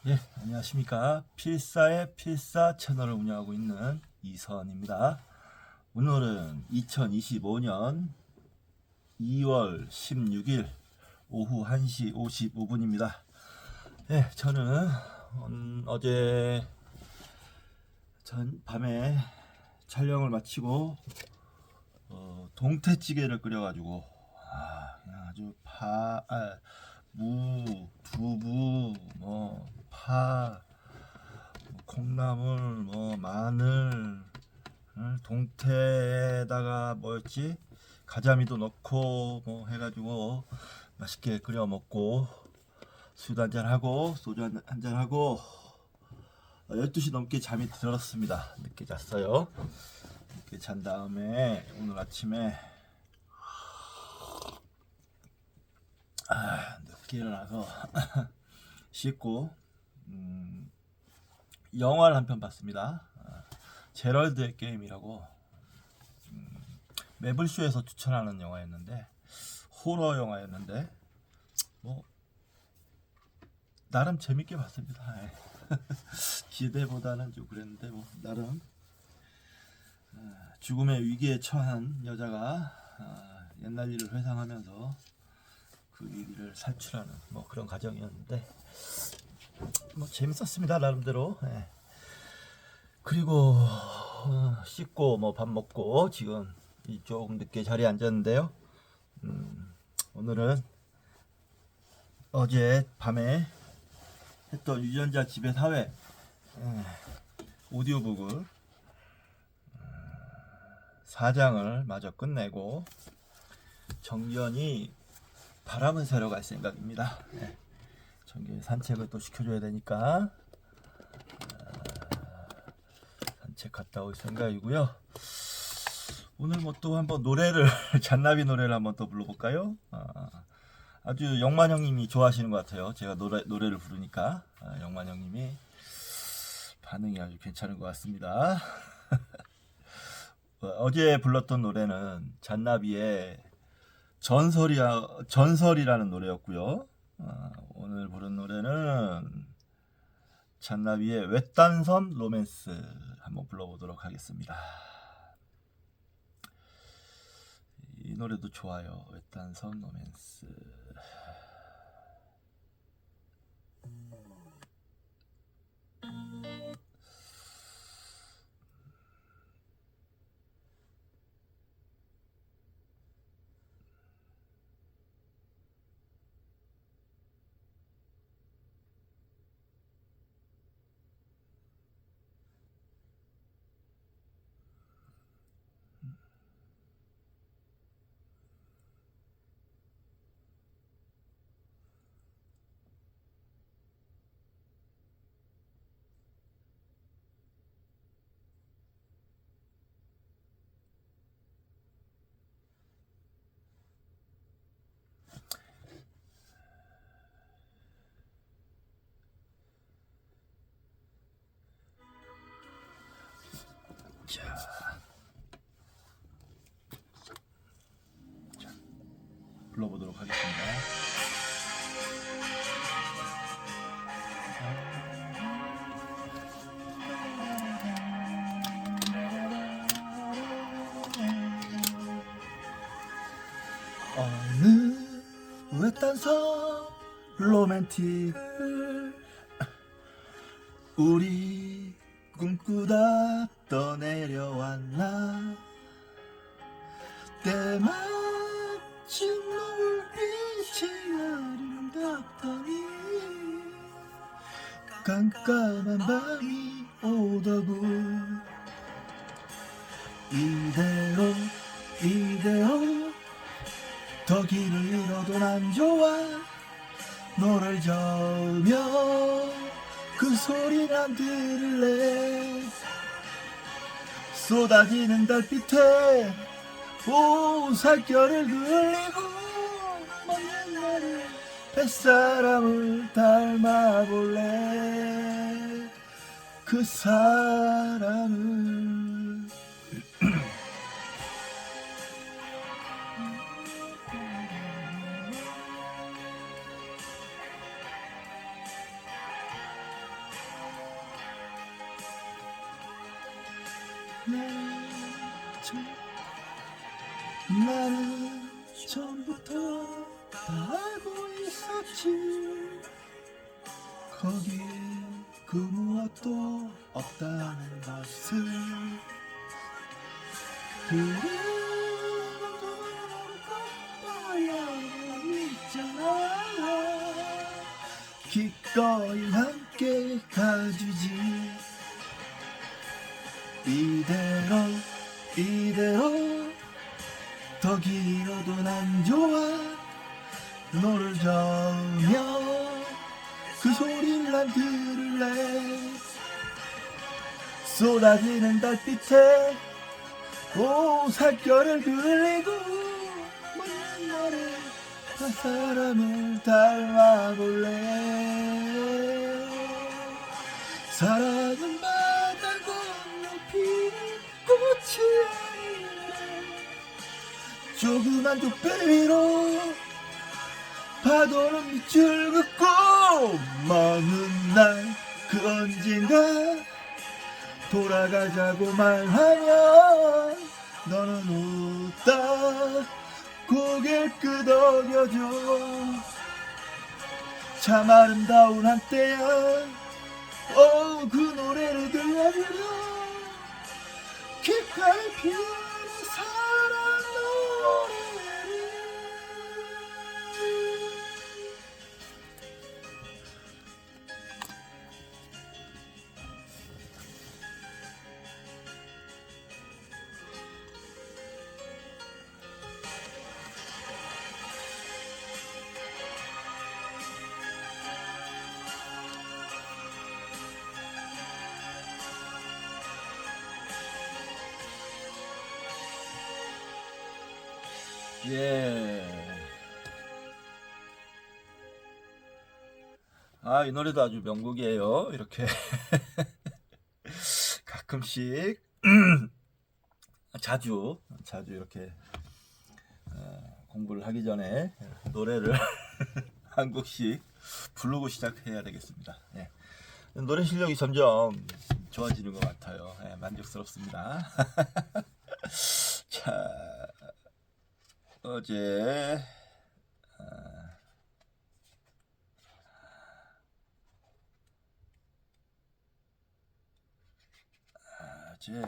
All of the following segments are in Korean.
예, 안녕하십니까. 필사의 필사 채널을 운영하고 있는 이선입니다. 오늘은 2025년 2월 16일 오후 1시 55분입니다. 예, 저는 어제 밤에 촬영을 마치고 동태찌개를 끓여가지고 그냥 아주 무, 두부, 파, 콩나물, 마늘, 동태에다가 뭐였지? 가자미도 넣고 해가지고 맛있게 끓여 먹고 술도 한잔 하고 소주 한잔 하고 12시 넘게 잠이 들었습니다. 늦게 잤어요. 늦게 잔 다음에 오늘 아침에 늦게 일어나서 씻고 영화를 한 편 봤습니다. 제럴드의 게임이라고 매블쇼에서 추천하는 영화였는데 호러 영화였는데 나름 재밌게 봤습니다. 기대보다는 좀 그랬는데 나름 죽음의 위기에 처한 여자가 옛날 일을 회상하면서 그 위기를 살출하는 그런 과정이었는데 재밌었습니다 나름대로. 그리고 씻고 밥 먹고 지금 조금 늦게 자리에 앉았는데요. 오늘은 어제 밤에 했던 유전자 지배 사회 오디오북을 4장을 마저 끝내고 정연이 바람을 새러 갈 생각입니다. 정연이 산책을 또 시켜줘야 되니까 산책 갔다 올 생각이고요. 오늘 또 한번 노래를 잔나비 노래를 한번 또 불러볼까요? 아주 영만 형님이 좋아하시는 것 같아요. 제가 노래를 부르니까 영만 형님이 반응이 아주 괜찮은 것 같습니다. 어제 불렀던 노래는 잔나비의 전설이라는 노래였고요. 오늘 부른 노래는 잔나비의 외딴섬 로맨스 한번 불러보도록 하겠습니다. 이 노래도 좋아요. 외딴섬 로맨스. 자, 불러보도록 하겠습니다. 어느 외딴섬 로맨틱을 우리 꿈꾸다 떠내려왔나. 때마침 노을빛이 아름답더니 깜깜한 밤이 오더군. 이대로 더 길을 잃어도 난 좋아. 너를 저으며 그 소리 난 들을래. 쏟아지는 달빛에 살결을 그리고 먼 옛날에 뱃사람을 닮아볼래. 그 사람을 나는 처음부터 다 알고 있었지. 거기에 그 무엇도 없다는 것을. 기꺼이 함께 가주지. 이대로 더 길어도 난 좋아. 너를 저으며 그 소리를 난 들을래. 쏟아지는 달빛에 살결을 그리고 먼 날에 한 사람을 닮아볼래. 사랑은 바다 건너 피는 꽃이 아니래. 조그만 족배 위로 파도는 밑줄 긋고 먼 날 그 언젠가 돌아가자고 말하면 너는 웃다 고개를 끄덕여줘. 참 아름다운 한때야. 그 노래를 들려주려. 귓가에 피는 사랑 노래를. 예. 이 노래도 아주 명곡이에요. 이렇게 가끔씩 자주 이렇게 공부를 하기 전에 노래를 한 곡씩 부르고 시작해야 되겠습니다. 예. 노래 실력이 점점 좋아지는 것 같아요. 예, 만족스럽습니다. 자, 어제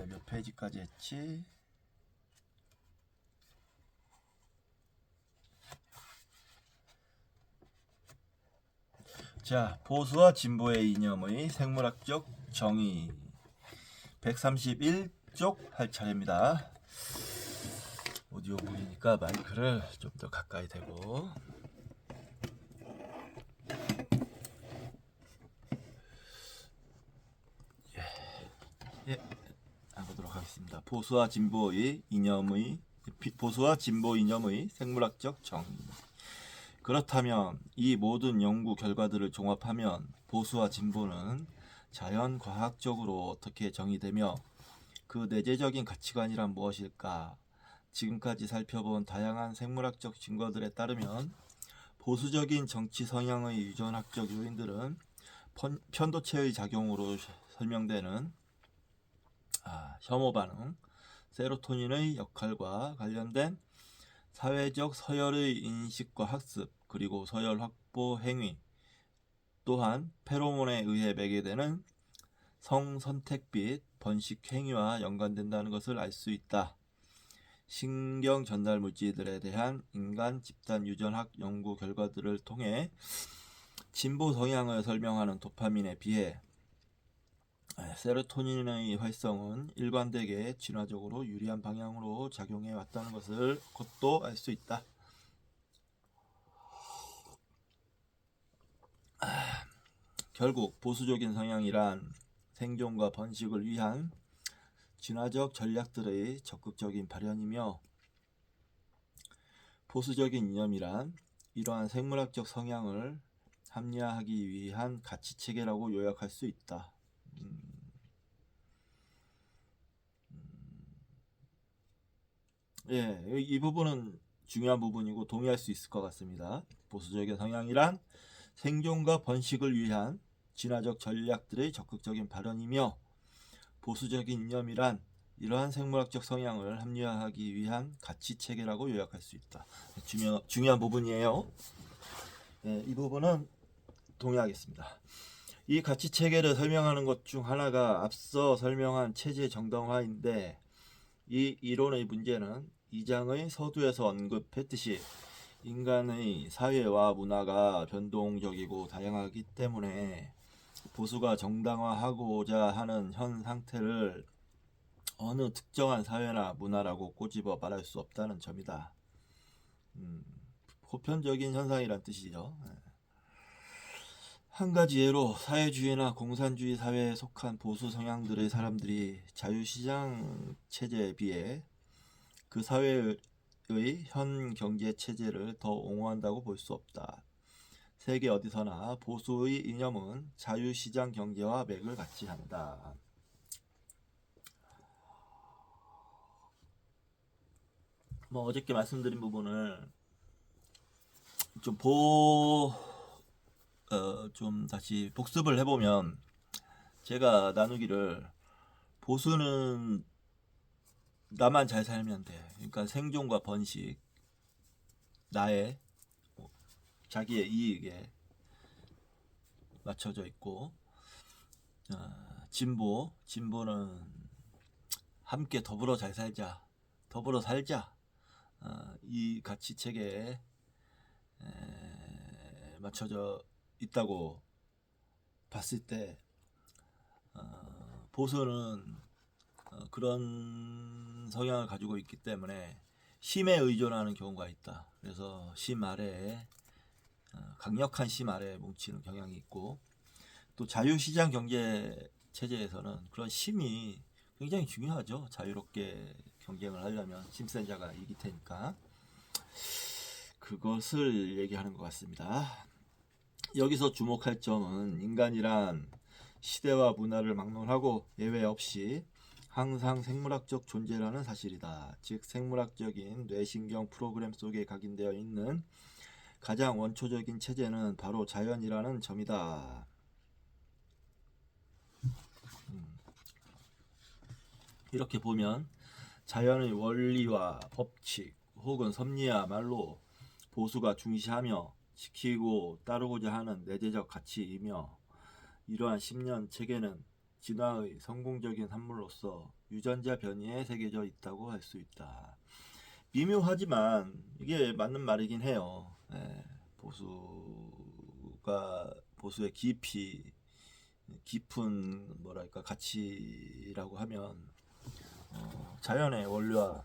몇 페이지까지 했지? 자, 보수와 진보의 이념의 생물학적 정의 131쪽 할 차례입니다. 오디오북이니까 마이크를 좀 더 가까이 대고. 예, 해보도록 하겠습니다. 보수와 진보 이념의 생물학적 정의. 그렇다면 이 모든 연구 결과들을 종합하면 보수와 진보는 자연 과학적으로 어떻게 정의되며 그 내재적인 가치관이란 무엇일까? 지금까지 살펴본 다양한 생물학적 증거들에 따르면 보수적인 정치 성향의 유전학적 요인들은 편도체의 작용으로 설명되는 혐오 반응, 세로토닌의 역할과 관련된 사회적 서열의 인식과 학습, 그리고 서열 확보 행위, 또한 페로몬에 의해 매개되는 성선택 및 번식 행위와 연관된다는 것을 알 수 있다. 신경 전달 물질들에 대한 인간 집단 유전학 연구 결과들을 통해 진보 성향을 설명하는 도파민에 비해 세로토닌의 활성은 일관되게 진화적으로 유리한 방향으로 작용해 왔다는 것을 곧도 알 수 있다. 결국 보수적인 성향이란 생존과 번식을 위한 진화적 전략들의 적극적인 발현이며, 보수적인 이념이란 이러한 생물학적 성향을 합리화하기 위한 가치체계라고 요약할 수 있다. 예, 이 부분은 중요한 부분이고 동의할 수 있을 것 같습니다. 보수적인 성향이란 생존과 번식을 위한 진화적 전략들의 적극적인 발현이며, 보수적인 이념이란 이러한 생물학적 성향을 합리화하기 위한 가치 체계라고 요약할 수 있다. 중요한 부분이에요. 네, 이 부분은 동의하겠습니다. 이 가치 체계를 설명하는 것 중 하나가 앞서 설명한 체제 정당화인데, 이 이론의 문제는 2장의 서두에서 언급했듯이 인간의 사회와 문화가 변동적이고 다양하기 때문에 보수가 정당화하고자 하는 현 상태를 어느 특정한 사회나 문화라고 꼬집어 말할 수 없다는 점이다. 보편적인 현상이란 뜻이죠. 한 가지 예로 사회주의나 공산주의 사회에 속한 보수 성향들의 사람들이 자유시장 체제에 비해 그 사회의 현 경제 체제를 더 옹호한다고 볼 수 없다. 세계 어디서나 보수의 이념은 자유시장 경제와 맥을 같이 한다. 어저께 말씀드린 부분을 좀 다시 복습을 해보면, 제가 나누기를 보수는 나만 잘 살면 돼. 그러니까 생존과 번식, 나의 자기의 이익에 맞춰져 있고, 진보는 함께 더불어 잘 살자, 더불어 살자, 이 가치 체계에 맞춰져 있다고 봤을 때, 보수는 그런 성향을 가지고 있기 때문에 힘에 의존하는 경우가 있다. 그래서 심 아래에 강력한 심 아래에 뭉치는 경향이 있고, 또 자유시장 경제 체제에서는 그런 힘이 굉장히 중요하죠. 자유롭게 경쟁을 하려면 힘센 자가 이길 테니까. 그것을 얘기하는 것 같습니다. 여기서 주목할 점은 인간이란 시대와 문화를 막론하고 예외 없이 항상 생물학적 존재라는 사실이다. 즉 생물학적인 뇌신경 프로그램 속에 각인되어 있는 가장 원초적인 체제는 바로 자연이라는 점이다. 이렇게 보면 자연의 원리와 법칙 혹은 섭리야말로 보수가 중시하며 지키고 따르고자 하는 내재적 가치이며, 이러한 심년 체계는 진화의 성공적인 산물로서 유전자 변이에 새겨져 있다고 할 수 있다. 미묘하지만 이게 맞는 말이긴 해요. 보수의 깊은 뭐랄까 가치라고 하면 자연의 원리와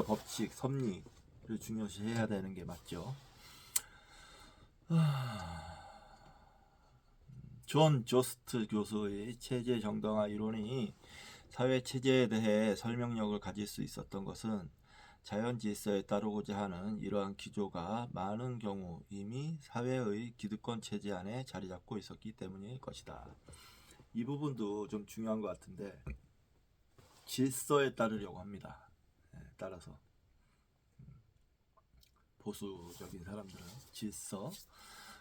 법칙, 섭리를 중요시해야 되는 게 맞죠. 존 조스트 교수의 체제 정당화 이론이 사회 체제에 대해 설명력을 가질 수 있었던 것은 자연 질서에 따르고자 하는 이러한 기조가 많은 경우 이미 사회의 기득권 체제 안에 자리 잡고 있었기 때문일 것이다. 이 부분도 좀 중요한 것 같은데, 질서에 따르려고 합니다. 따라서 보수적인 사람들은 질서.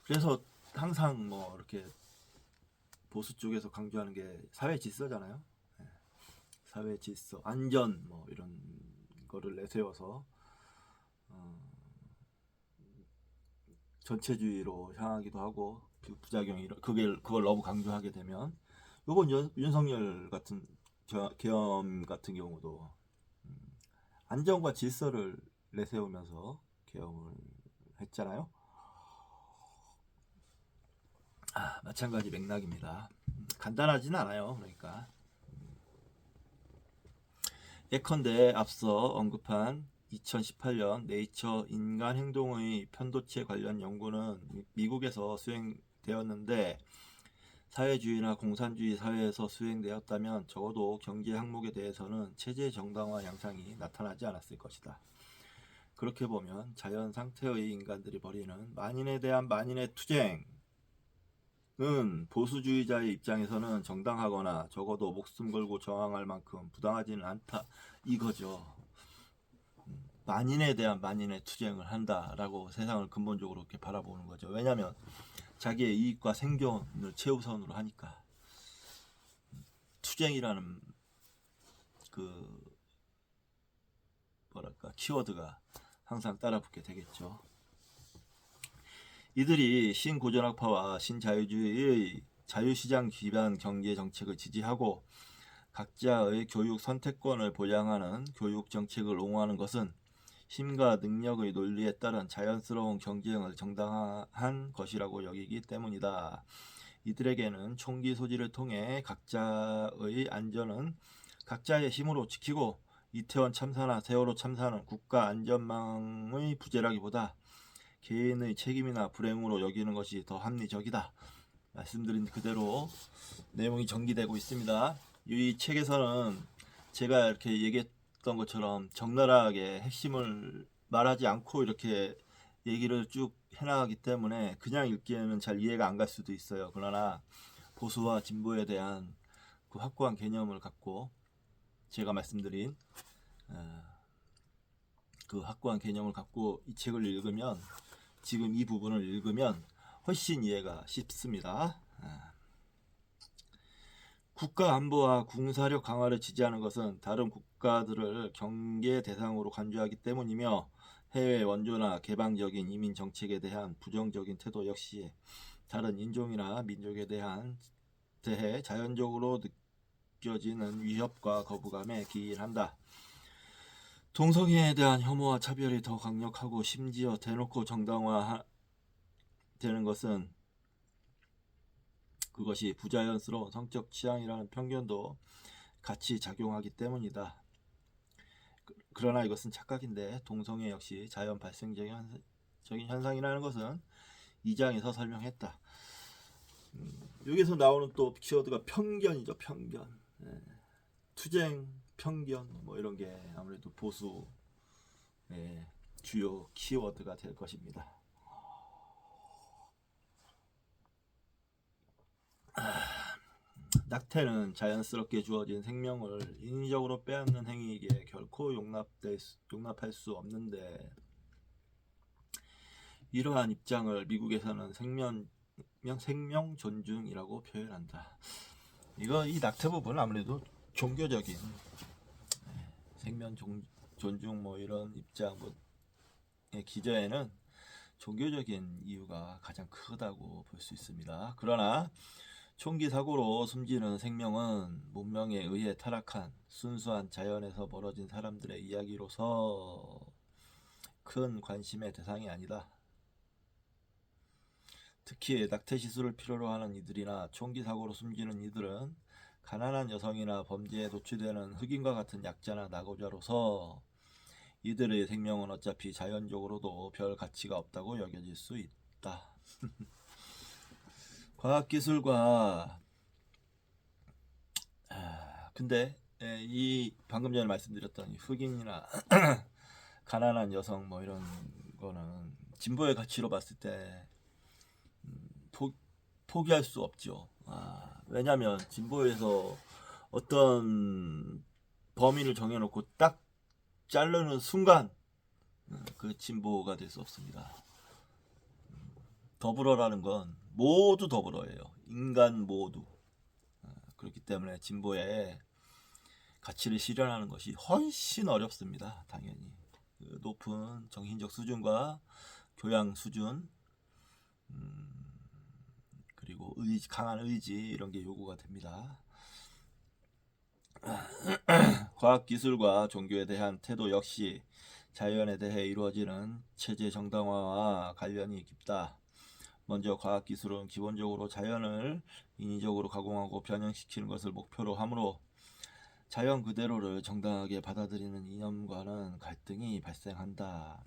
그래서 항상 이렇게 보수 쪽에서 강조하는 게 사회 질서잖아요. 사회 질서, 안전 이런 거를 내세워서 전체주의로 향하기도 하고, 부작용이 그걸 너무 강조하게 되면, 이번 윤석열 같은 계엄 같은 경우도 안전과 질서를 내세우면서 계엄을 했잖아요. 마찬가지 맥락입니다. 간단하진 않아요. 그러니까 예컨대 앞서 언급한 2018년 네이처 인간 행동의 편도체 관련 연구는 미국에서 수행되었는데, 사회주의나 공산주의 사회에서 수행되었다면 적어도 경제 항목에 대해서는 체제 정당화 양상이 나타나지 않았을 것이다. 그렇게 보면 자연 상태의 인간들이 벌이는 만인에 대한 만인의 투쟁은 보수주의자의 입장에서는 정당하거나 적어도 목숨 걸고 저항할 만큼 부당하지는 않다, 이거죠. 만인에 대한 만인의 투쟁을 한다라고 세상을 근본적으로 이렇게 바라보는 거죠. 왜냐하면 자기의 이익과 생존을 최우선으로 하니까. 투쟁이라는 그 뭐랄까 키워드가 항상 따라붙게 되겠죠. 이들이 신고전학파와 신자유주의의 자유시장 기반 경제 정책을 지지하고 각자의 교육 선택권을 보장하는 교육 정책을 옹호하는 것은 힘과 능력의 논리에 따른 자연스러운 경쟁을 정당화한 것이라고 여기기 때문이다. 이들에게는 총기 소지를 통해 각자의 안전은 각자의 힘으로 지키고 이태원 참사나 세월호 참사는 국가 안전망의 부재라기보다 개인의 책임이나 불행으로 여기는 것이 더 합리적이다. 말씀드린 그대로 내용이 전기되고 있습니다. 이 책에서는 제가 이렇게 얘기했던 것처럼 적나라하게 핵심을 말하지 않고 이렇게 얘기를 쭉 해나가기 때문에 그냥 읽기에는 잘 이해가 안 갈 수도 있어요. 그러나 보수와 진보에 대한 그 확고한 개념을 갖고 제가 말씀드린 그 확고한 개념을 갖고 이 책을 읽으면, 지금 이 부분을 읽으면 훨씬 이해가 쉽습니다. 국가 안보와 군사력 강화를 지지하는 것은 다른 국가들을 경계 대상으로 간주하기 때문이며, 해외 원조나 개방적인 이민 정책에 대한 부정적인 태도 역시 다른 인종이나 민족에 대해 자연적으로 느껴지는 위협과 거부감에 기인한다. 동성애에 대한 혐오와 차별이 더 강력하고 심지어 대놓고 정당화되는 것은 그것이 부자연스러운 성적 취향이라는 편견도 같이 작용하기 때문이다. 그러나 이것은 착각인데, 동성애 역시 자연 발생적인 현상이라는 것은 2장에서 설명했다. 여기서 나오는 또 키워드가 편견이죠. 편견. 투쟁, 편견 뭐 이런 게 아무래도 보수의 주요 키워드가 될 것입니다. 낙태는 자연스럽게 주어진 생명을 인위적으로 빼앗는 행위이기에 결코 용납할 수 없는데, 이러한 입장을 미국에서는 생명 존중이라고 표현한다. 이 낙태 부분은 아무래도 종교적인 생명 존중 뭐 이런 입장의 기저에는 종교적인 이유가 가장 크다고 볼 수 있습니다. 그러나 총기 사고로 숨지는 생명은 문명에 의해 타락한 순수한 자연에서 벌어진 사람들의 이야기로서 큰 관심의 대상이 아니다. 특히 낙태 시술을 필요로 하는 이들이나 총기 사고로 숨지는 이들은 가난한 여성이나 범죄에 노출되는 흑인과 같은 약자나 낙오자로서 이들의 생명은 어차피 자연적으로도 별 가치가 없다고 여겨질 수 있다. 과학기술과 근데 이 방금 전에 말씀드렸던 흑인이나 가난한 여성 뭐 이런 거는 진보의 가치로 봤을 때 포기할 수 없죠. 왜냐하면 진보에서 어떤 범위를 정해놓고 딱 자르는 순간 그 진보가 될 수 없습니다. 더불어라는 건 모두 더불어예요. 인간 모두. 그렇기 때문에 진보의 가치를 실현하는 것이 훨씬 어렵습니다. 당연히 그 높은 정신적 수준과 교양 수준, 그리고 강한 의지 이런 게 요구가 됩니다. 과학기술과 종교에 대한 태도 역시 자연에 대해 이루어지는 체제 정당화와 관련이 깊다. 먼저 과학기술은 기본적으로 자연을 인위적으로 가공하고 변형시키는 것을 목표로 하므로 자연 그대로를 정당하게 받아들이는 이념과는 갈등이 발생한다.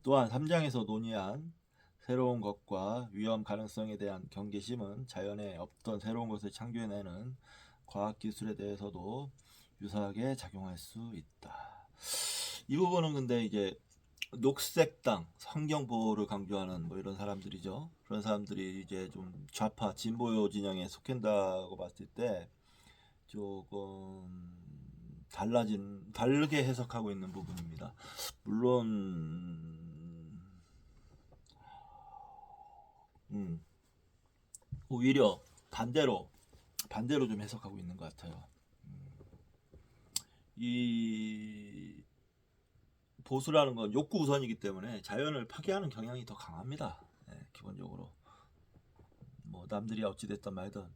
또한 3장에서 논의한 새로운 것과 위험 가능성에 대한 경계심은 자연에 없던 새로운 것을 창조해내는 과학기술에 대해서도 유사하게 작용할 수 있다. 이 부분은 근데 이제 녹색당, 환경보호를 강조하는 뭐 이런 사람들이죠. 그런 사람들이 이제 좀 좌파, 진보 진영에 속한다고 봤을 때 조금 다르게 해석하고 있는 부분입니다. 물론 오히려 반대로 좀 해석하고 있는 것 같아요. 이 보수라는 건 욕구 우선이기 때문에 자연을 파괴하는 경향이 더 강합니다. 기본적으로 뭐 남들이 어찌됐든 말든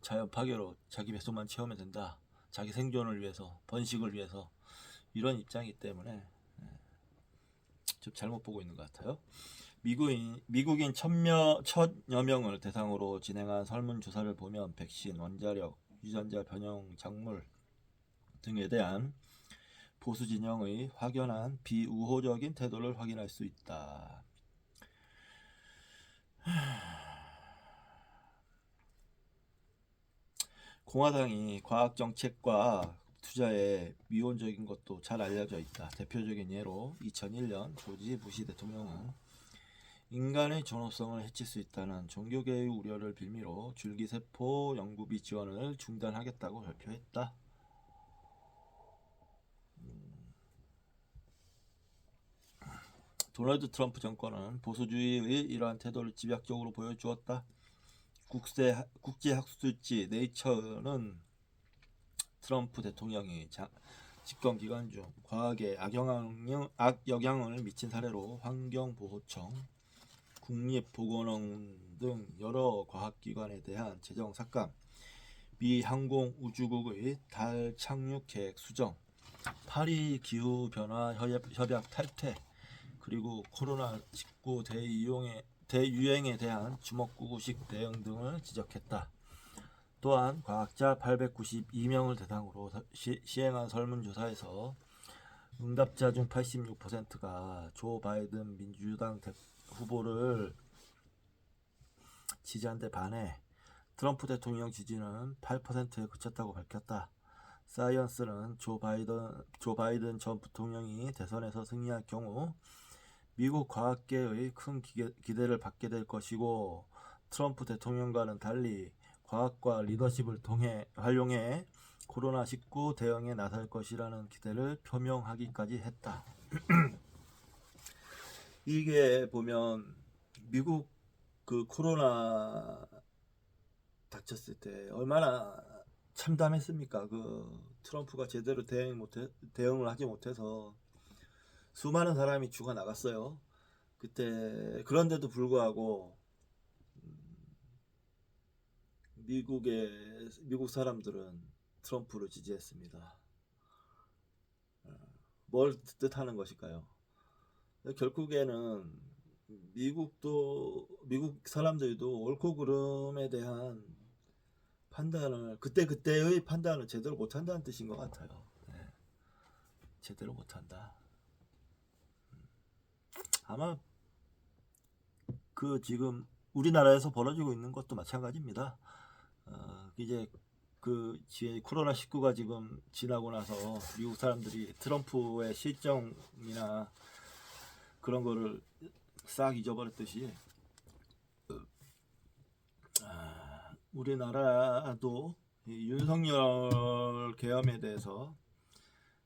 자연 파괴로 자기 배속만 채우면 된다. 자기 생존을 위해서, 번식을 위해서 이런 입장이기 때문에 좀 잘못 보고 있는 것 같아요. 미국인 천여 명을 대상으로 진행한 설문조사를 보면 백신, 원자력, 유전자 변형 작물 등에 대한 보수 진영의 확연한 비우호적인 태도를 확인할 수 있다. 공화당이 과학 정책과 투자에 미온적인 것도 잘 알려져 있다. 대표적인 예로 2001년 조지 부시 대통령은 인간의 존엄성을 해칠 수 있다는 종교계의 우려를 빌미로 줄기세포 연구비 지원을 중단하겠다고 발표했다. 도널드 트럼프 정권은 보수주의의 이러한 태도를 집약적으로 보여주었다. 국제학술지 네이처는 트럼프 대통령이 집권 기간 중 과학에 악영향을 미친 사례로 환경보호청, 국립보건원 등 여러 과학기관에 대한 재정 삭감, 미 항공우주국의 달 착륙 계획 수정, 파리 기후변화 협약 탈퇴, 그리고 코로나19 대유행에 대한 주먹구구식 대응 등을 지적했다. 또한 과학자 892명을 대상으로 시행한 설문조사에서 응답자 중 86%가 조 바이든 민주당 후보를 지지한 데 반해 트럼프 대통령 지지는 8%에 그쳤다고 밝혔다. 사이언스는 조 바이든 전 부통령이 대선에서 승리할 경우 미국 과학계의 큰 기대를 받게 될 것이고 트럼프 대통령과는 달리 과학과 리더십을 활용해 코로나19 대응에 나설 것이라는 기대를 표명하기까지 했다. 이게 보면 미국 그 코로나 닥쳤을 때 얼마나 참담했습니까? 그 트럼프가 제대로 대응을 하지 못해서 수많은 사람이 죽어 나갔어요. 그때 그런데도 불구하고 미국 사람들은 트럼프를 지지했습니다. 뭘 뜻하는 것일까요? 결국에는 미국 사람들도 옳고 그름에 대한 판단을 그때의 판단을 제대로 못한다는 뜻인 것 같아요. 제대로 못한다. 아마 그 지금 우리나라에서 벌어지고 있는 것도 마찬가지입니다. 이제 그 코로나19가 지금 지나고 나서 미국 사람들이 트럼프의 실정이나 그런 거를 싹 잊어버렸듯이 우리나라도 윤석열 계엄에 대해서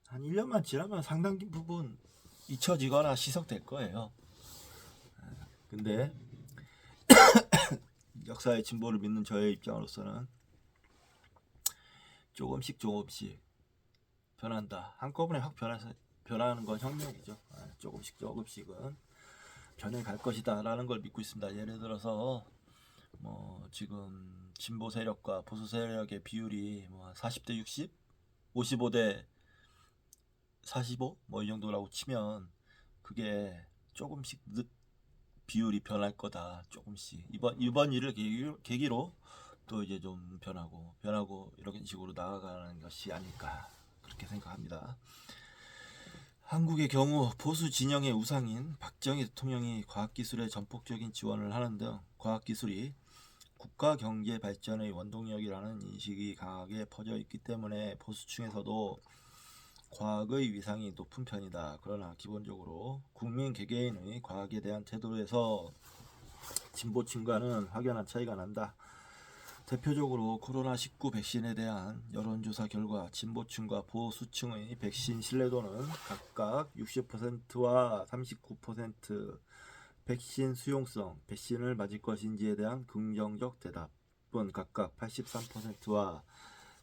한 1년만 지나면 상당 부분 잊혀지거나 시석될 거예요. 근데 역사의 진보를 믿는 저의 입장으로서는 조금씩 변한다. 한꺼번에 확 변하는 건 혁명이죠. 조금씩은 변해갈 것이다 라는 걸 믿고 있습니다. 예를 들어서 뭐 지금 진보 세력과 보수 세력의 비율이 뭐 40대 60, 55대 45 뭐 이 정도라고 치면 그게 조금씩 비율이 변할 거다. 조금씩 이번 일을 계기로 또 이제 좀 변하고 이런 식으로 나아가는 것이 아닐까 그렇게 생각합니다. 한국의 경우 보수 진영의 우상인 박정희 대통령이 과학기술에 전폭적인 지원을 하는 등 과학기술이 국가 경제 발전의 원동력이라는 인식이 강하게 퍼져 있기 때문에 보수층에서도 과학의 위상이 높은 편이다. 그러나 기본적으로 국민 개개인의 과학에 대한 태도에서 진보층과는 확연한 차이가 난다. 대표적으로 코로나19 백신에 대한 여론조사 결과 진보층과 보수층의 백신 신뢰도는 각각 60%와 39% 백신 수용성, 백신을 맞을 것인지에 대한 긍정적 대답을 50분 각각 83%와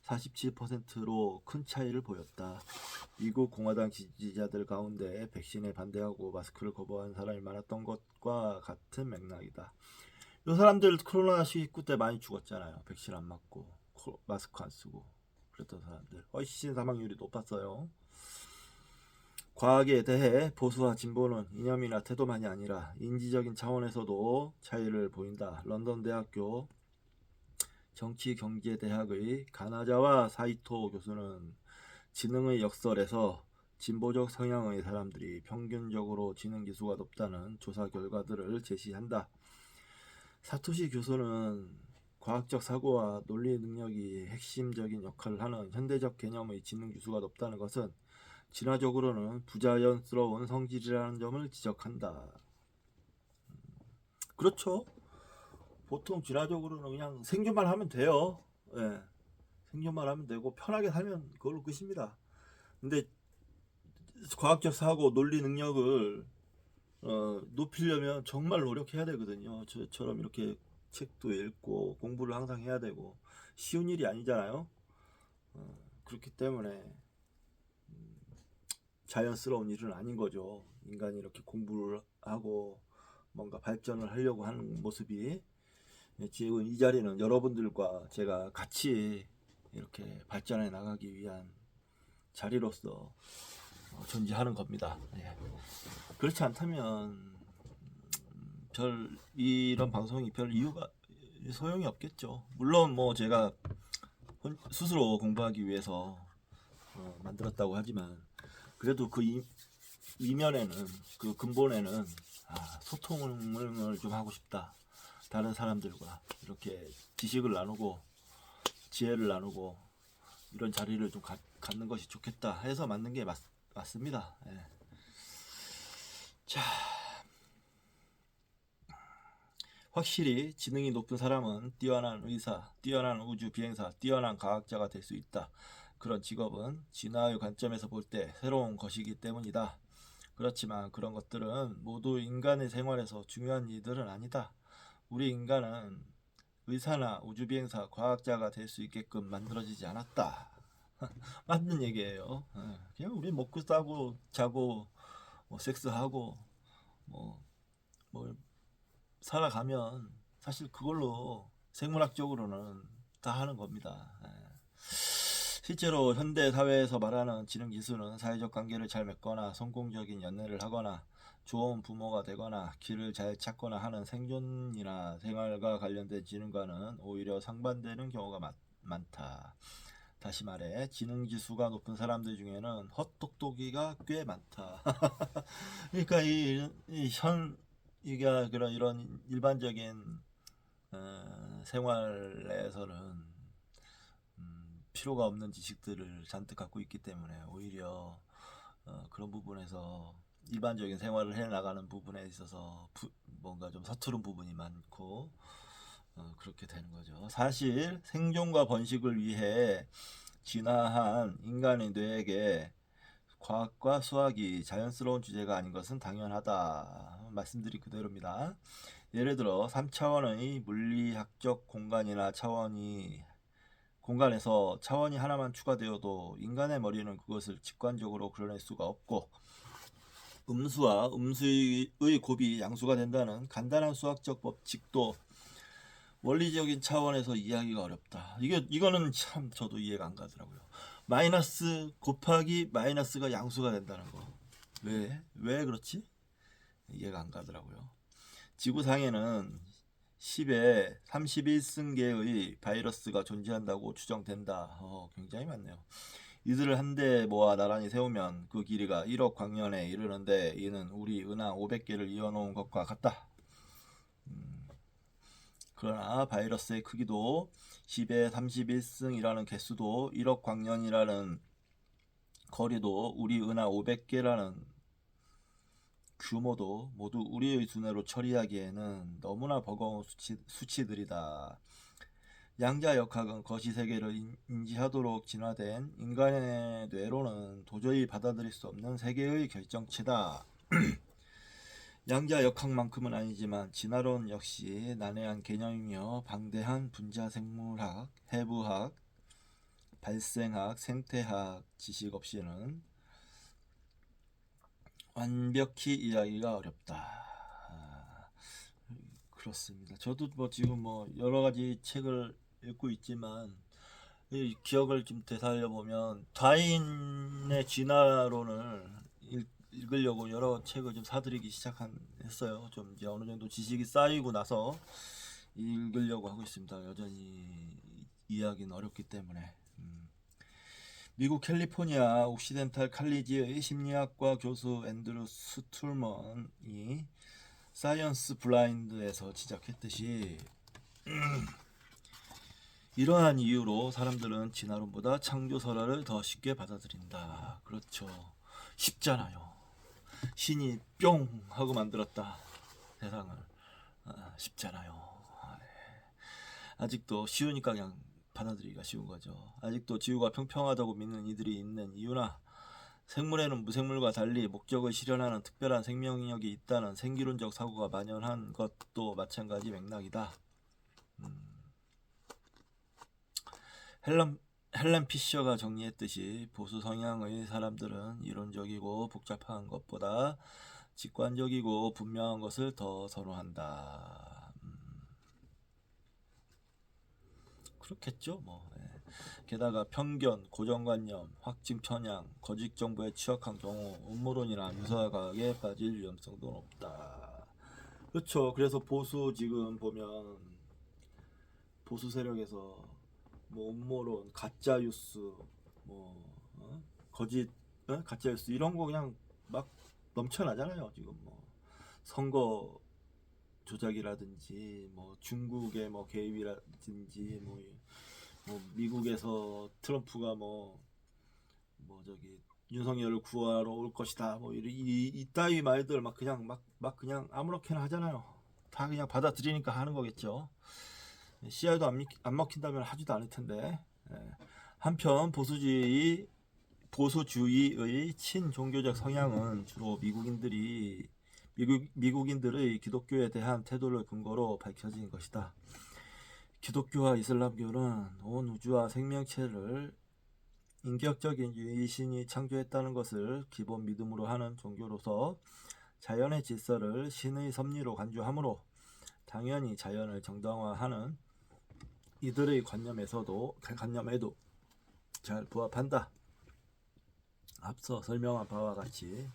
47%로 큰 차이를 보였다. 미국 공화당 지지자들 가운데 백신에 반대하고 마스크를 거부한 사람이 많았던 것과 같은 맥락이다. 이 사람들 코로나19 때 많이 죽었잖아요. 백신 안 맞고 마스크 안 쓰고 그랬던 사람들 훨씬 사망률이 높았어요. 과학에 대해 보수와 진보는 이념이나 태도만이 아니라 인지적인 차원에서도 차이를 보인다. 런던 대학교 정치경제대학의 가나자와 사이토 교수는 지능의 역설에서 진보적 성향의 사람들이 평균적으로 지능 지수가 높다는 조사 결과들을 제시한다. 사토시 교수는 과학적 사고와 논리 능력이 핵심적인 역할을 하는 현대적 개념의 지능 지수가 높다는 것은 진화적으로는 부자연스러운 성질이라는 점을 지적한다. 그렇죠. 보통 진화적으로는 그냥 생존만 하면 돼요. 예. 생존만 하면 되고 편하게 살면 그걸로 끝입니다. 근데 과학적 사고, 논리 능력을 높이려면 정말 노력해야 되거든요. 저처럼 이렇게 책도 읽고 공부를 항상 해야 되고 쉬운 일이 아니잖아요. 그렇기 때문에 자연스러운 일은 아닌 거죠. 인간이 이렇게 공부를 하고 뭔가 발전을 하려고 하는 모습이 지금 이 자리는 여러분들과 제가 같이 이렇게 발전해 나가기 위한 자리로서 존재하는 겁니다. 예. 그렇지 않다면 이런 방송이 별 이유가 소용이 없겠죠. 물론 뭐 제가 스스로 공부하기 위해서 만들었다고 하지만 그래도 그 이면에는 그 근본에는 소통을 좀 하고 싶다. 다른 사람들과 이렇게 지식을 나누고 지혜를 나누고 이런 자리를 좀 갖는 것이 좋겠다 해서 만든 게 맞습니다. 예. 자, 확실히 지능이 높은 사람은 뛰어난 의사, 뛰어난 우주 비행사, 뛰어난 과학자가 될 수 있다. 그런 직업은 진화의 관점에서 볼 때 새로운 것이기 때문이다. 그렇지만 그런 것들은 모두 인간의 생활에서 중요한 일들은 아니다. 우리 인간은 의사나 우주비행사, 과학자가 될 수 있게끔 만들어지지 않았다. 맞는 얘기예요. 그냥 우리 먹고 싸고 자고 섹스하고 뭐 살아가면 사실 그걸로 생물학적으로는 다 하는 겁니다. 실제로 현대 사회에서 말하는 지능 지수는 사회적 관계를 잘 맺거나 성공적인 연애를 하거나 좋은 부모가 되거나 길을 잘 찾거나 하는 생존이나 생활과 관련된 지능과는 오히려 상반되는 경우가 많다. 다시 말해 지능 지수가 높은 사람들 중에는 헛똑똑이가 꽤 많다. 그러니까 이게 이런 일반적인 생활에서는 필요가 없는 지식들을 잔뜩 갖고 있기 때문에 오히려 그런 부분에서 일반적인 생활을 해나가는 부분에 있어서 뭔가 좀 서투른 부분이 많고 그렇게 되는 거죠. 사실 생존과 번식을 위해 진화한 인간의 뇌에게 과학과 수학이 자연스러운 주제가 아닌 것은 당연하다. 말씀드린 그대로입니다. 예를 들어 3차원의 물리학적 공간에서 차원이 하나만 추가되어도 인간의 머리는 그것을 직관적으로 그려낼 수가 없고 음수와 음수의 곱이 양수가 된다는 간단한 수학적 법칙도 원리적인 차원에서 이해하기가 어렵다. 이거는 참 저도 이해가 안 가더라고요. 마이너스 곱하기 마이너스가 양수가 된다는 거. 왜 그렇지? 이해가 안 가더라고요. 지구상에는 10에 31승계의 바이러스가 존재한다고 추정된다. 굉장히 많네요. 이들을 한데 모아 나란히 세우면 그 길이가 1억 광년에 이르는데 이는 우리 은하 500개를 이어놓은 것과 같다. 그러나 바이러스의 크기도 10의 31승이라는 개수도 1억 광년이라는 거리도 우리 은하 500개라는 규모도 모두 우리의 두뇌로 처리하기에는 너무나 버거운 수치들이다. 양자역학은 거시세계를 인지하도록 진화된 인간의 뇌로는 도저히 받아들일 수 없는 세계의 결정체다. 양자 역학만큼은 아니지만 진화론 역시 난해한 개념이며 방대한 분자 생물학, 해부학, 발생학, 생태학 지식 없이는 완벽히 이해하기가 어렵다. 그렇습니다. 저도 뭐 지금 뭐 여러 가지 책을 읽고 있지만 이 기억을 좀 되살려 보면 다인의 진화론을 읽으려고 여러 책을 좀 사들이기 했어요. 좀 이제 어느 정도 지식이 쌓이고 나서 읽으려고 하고 있습니다. 여전히 이해하기는 어렵기 때문에. 미국 캘리포니아 옥시덴탈 칼리지의 심리학과 교수 앤드루 스툴먼이 사이언스 블라인드에서 지적했듯이 이러한 이유로 사람들은 진화론보다 창조설화를 더 쉽게 받아들인다. 그렇죠. 쉽잖아요. 신이 뿅 하고 만들었다. 세상을. 쉽잖아요. 아직도 쉬우니까 그냥 받아들이기가 쉬운 거죠. 아직도 지구가 평평하다고 믿는 이들이 있는 이유나 생물에는 무생물과 달리 목적을 실현하는 특별한 생명력이 있다는 생기론적 사고가 만연한 것도 마찬가지 맥락이다. 헬렌 피셔가 정리했듯이 보수 성향의 사람들은 이론적이고 복잡한 것보다 직관적이고 분명한 것을 더 선호한다. 그렇겠죠, 뭐. 게다가 편견, 고정관념, 확증 편향, 거짓 정보에 취약한 경우 음모론이나 유사과학에 빠질 위험성도 높다. 그렇죠. 그래서 보수 지금 보면 보수 세력에서 뭐 음모론, 가짜 뉴스, 뭐 거짓, 가짜 뉴스 이런 거 그냥 막 넘쳐나잖아요. 지금 뭐 선거 조작이라든지 뭐 중국의 뭐 개입이라든지 뭐 미국에서 트럼프가 뭐 저기 윤석열을 구하러 올 것이다 뭐 이따위 말들 막 그냥 막 그냥 아무렇게나 하잖아요. 다 그냥 받아들이니까 하는 거겠죠. 씨알도 안 먹힌다면 하지도 않을 텐데. 한편 보수주의의 친종교적 성향은 주로 미국인들의 기독교에 대한 태도를 근거로 밝혀진 것이다. 기독교와 이슬람교는 온 우주와 생명체를 인격적인 유의신이 창조했다는 것을 기본 믿음으로 하는 종교로서 자연의 질서를 신의 섭리로 간주하므로 당연히 자연을 정당화하는 이들의 관념에도 잘 부합한다. 앞서 설명한 바와 같이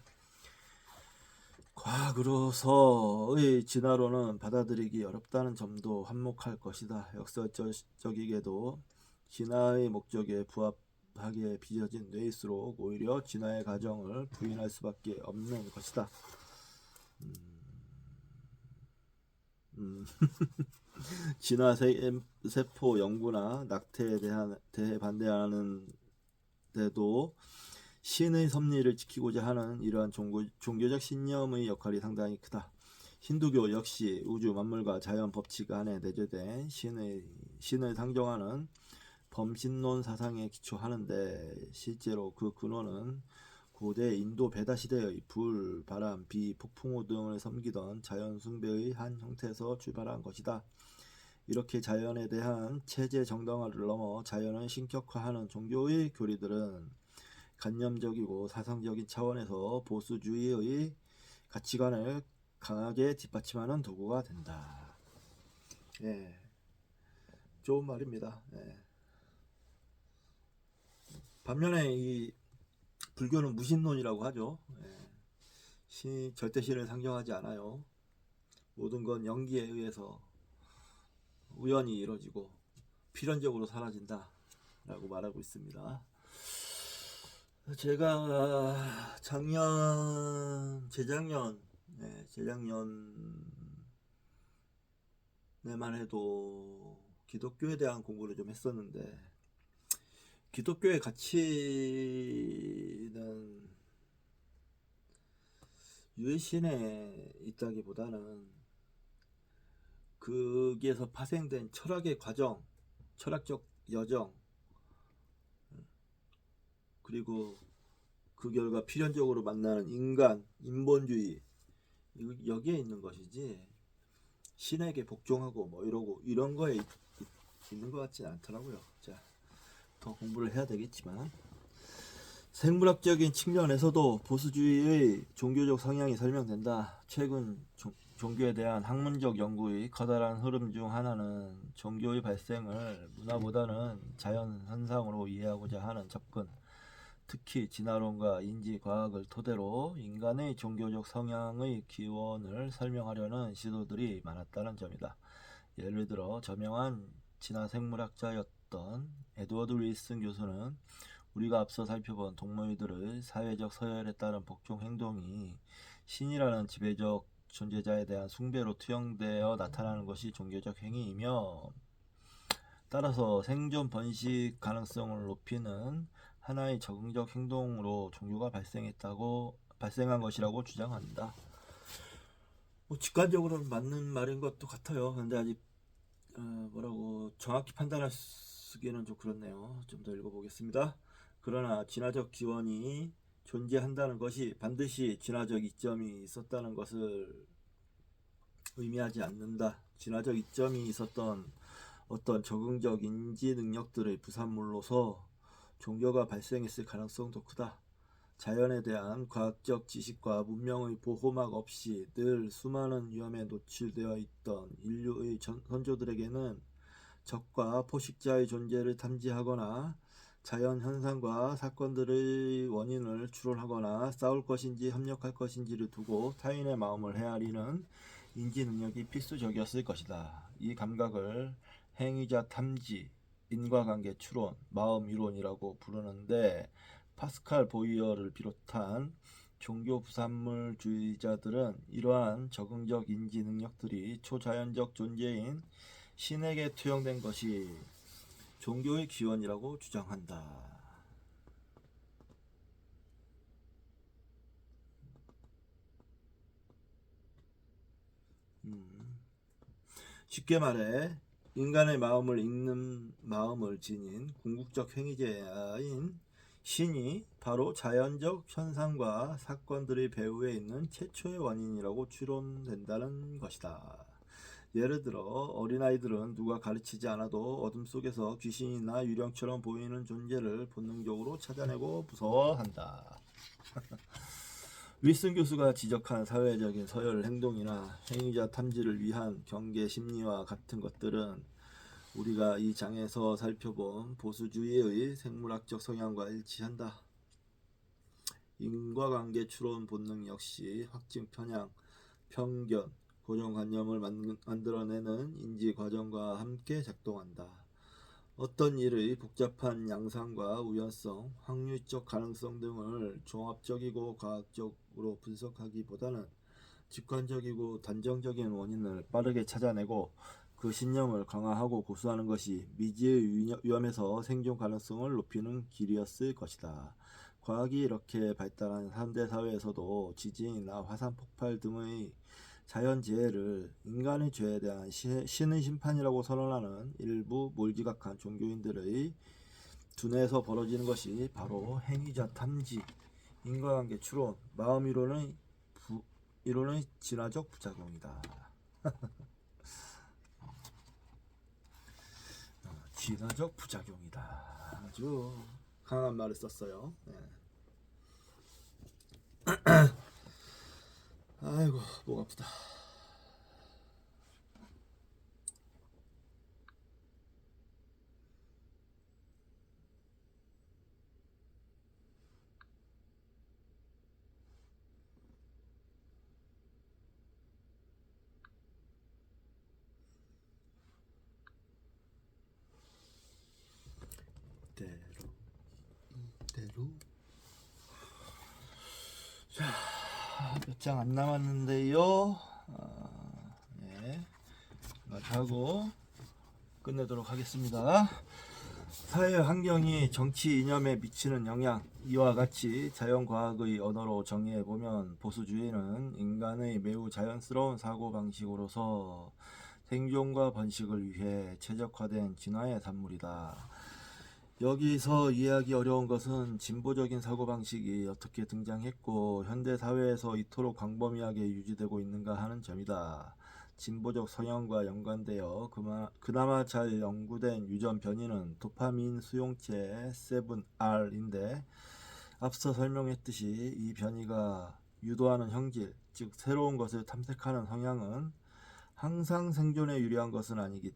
과학으로서의 진화론은 받아들이기 어렵다는 점도 한몫할 것이다. 역설적이게도 진화의 목적에 부합하게 빚어진 뇌일수록 오히려 진화의 과정을 부인할 수밖에 없는 것이다. 진화 세포 연구나 낙태에 대해 반대하는 데도 신의 섭리를 지키고자 하는 이러한 종교적 신념의 역할이 상당히 크다. 힌두교 역시 우주 만물과 자연 법칙 안에 내재된 신을 상정하는 범신론 사상에 기초하는데 실제로 그 근원은 고대 인도 베다 시대의 불, 바람, 비, 폭풍우 등을 섬기던 자연 숭배의 한 형태에서 출발한 것이다. 이렇게 자연에 대한 체제 정당화를 넘어 자연을 신격화하는 종교의 교리들은 관념적이고 사상적인 차원에서 보수주의의 가치관을 강하게 뒷받침하는 도구가 된다. 예, 좋은 말입니다. 예. 반면에 이 불교는 무신론이라고 하죠. 예. 절대 신을 상정하지 않아요. 모든 건 연기에 의해서 우연히 이루어지고 필연적으로 사라진다 라고 말하고 있습니다. 제가 재작년에만 해도 기독교에 대한 공부를 좀 했었는데 기독교의 가치는 유일신에 있다기보다는 거기에서 파생된 철학의 과정, 철학적 여정, 그리고 그 결과 필연적으로 만나는 인본주의, 여기에 있는 것이지 신에게 복종하고 뭐 이러고 이런 거에 있는 것 같지 않더라고요. 자, 더 공부를 해야 되겠지만 생물학적인 측면에서도 보수주의의 종교적 성향이 설명된다. 최근 종교에 대한 학문적 연구의 커다란 흐름 중 하나는 종교의 발생을 문화보다는 자연 현상으로 이해하고자 하는 접근, 특히 진화론과 인지과학을 토대로 인간의 종교적 성향의 기원을 설명하려는 시도들이 많았다는 점이다. 예를 들어 저명한 진화생물학자였던 에드워드 윌슨 교수는 우리가 앞서 살펴본 동물들의 사회적 서열에 따른 복종 행동이 신이라는 지배적 존재자에 대한 숭배로 투영되어 나타나는 것이 종교적 행위이며, 따라서 생존 번식 가능성을 높이는 하나의 적응적 행동으로 종교가 발생한 것이라고 주장한다. 뭐 직관적으로는 맞는 말인 것도 같아요. 근데 아직 뭐라고 정확히 판단하기는 좀 그렇네요. 좀 더 읽어보겠습니다. 그러나 진화적 기원이 존재한다는 것이 반드시 진화적 이점이 있었다는 것을 의미하지 않는다. 진화적 이점이 있었던 어떤 적응적 인지 능력들의 부산물로서 종교가 발생했을 가능성도 크다. 자연에 대한 과학적 지식과 문명의 보호막 없이 늘 수많은 위험에 노출되어 있던 인류의 선조들에게는 적과 포식자의 존재를 탐지하거나 자연 현상과 사건들의 원인을 추론하거나 싸울 것인지 협력할 것인지를 두고 타인의 마음을 헤아리는 인지 능력이 필수적이었을 것이다. 이 감각을 행위자 탐지, 인과관계 추론, 마음 이론이라고 부르는데, 파스칼 보이어를 비롯한 종교 부산물주의자들은 이러한 적응적 인지 능력들이 초자연적 존재인 신에게 투영된 것이 종교의 기원이라고 주장한다. 쉽게 말해 인간의 마음을 읽는 마음을 지닌 궁극적 행위자인 신이 바로 자연적 현상과 사건들의 배후에 있는 최초의 원인이라고 추론된다는 것이다. 예를 들어 어린아이들은 누가 가르치지 않아도 어둠 속에서 귀신이나 유령처럼 보이는 존재를 본능적으로 찾아내고 무서워한다. 윌슨 교수가 지적한 사회적인 서열 행동이나 행위자 탐지를 위한 경계 심리와 같은 것들은 우리가 이 장에서 살펴본 보수주의의 생물학적 성향과 일치한다. 인과관계 추론 본능 역시 확증 편향, 편견, 고정관념을 만들어내는 인지 과정과 함께 작동한다. 어떤 일의 복잡한 양상과 우연성, 확률적 가능성 등을 종합적이고 과학적으로 분석하기보다는 직관적이고 단정적인 원인을 빠르게 찾아내고 그 신념을 강화하고 고수하는 것이 미지의 위험에서 생존 가능성을 높이는 길이었을 것이다. 과학이 이렇게 발달한 현대사회에서도 지진이나 화산 폭발 등의 자연재해를 인간의 죄에 대한 신의 심판이라고 선언하는 일부 몰지각한 종교인들의 두뇌에서 벌어지는 것이 바로 행위자 탐지, 인과관계 추론, 마음 이론의 진화적 부작용이다. 진화적 부작용이다. 아주 강한 말을 썼어요. 네. 아이고 목 아프다. 이대로 자, 몇 장 안 남았는데요. 네, 하고 끝내도록 하겠습니다. 사회 환경이 정치 이념에 미치는 영향, 이와 같이 자연과학의 언어로 정의해보면 보수주의는 인간의 매우 자연스러운 사고방식으로서 생존과 번식을 위해 최적화된 진화의 산물이다. 여기서 이해하기 어려운 것은 진보적인 사고방식이 어떻게 등장했고 현대 사회에서 이토록 광범위하게 유지되고 있는가 하는 점이다. 진보적 성향과 연관되어 그나마 잘 연구된 유전 변이는 도파민 수용체 7R인데 앞서 설명했듯이 이 변이가 유도하는 형질, 즉 새로운 것을 탐색하는 성향은 항상 생존에 유리한 것은 아니기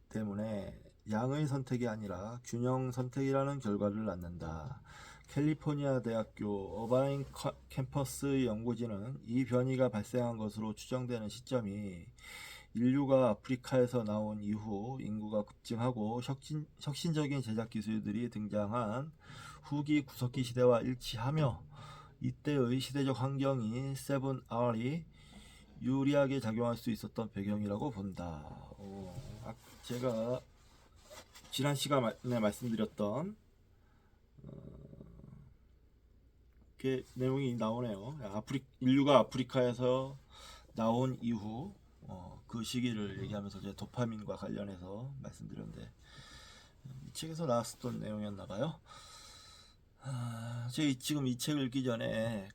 때문에 양의 선택이 아니라 균형 선택이라는 결과를 낳는다. 캘리포니아 대학교 어바인 캠퍼스의 연구진은 이 변이가 발생한 것으로 추정되는 시점이 인류가 아프리카에서 나온 이후 인구가 급증하고 혁신적인 제작 기술들이 등장한 후기 구석기 시대와 일치하며 이때의 시대적 환경이 7R이 유리하게 작용할 수 있었던 배경이라고 본다. 제가 지난 시간에 말씀드렸던 그 내용이 나오네요. 인류가 아프리카에서 나온 이후 그 시기를 얘기하면서 이제 도파민과 관련해서 말씀드렸는데 이 책에서 나왔었던 내용이었나봐요. 제가 지금 이 책을 읽기 전에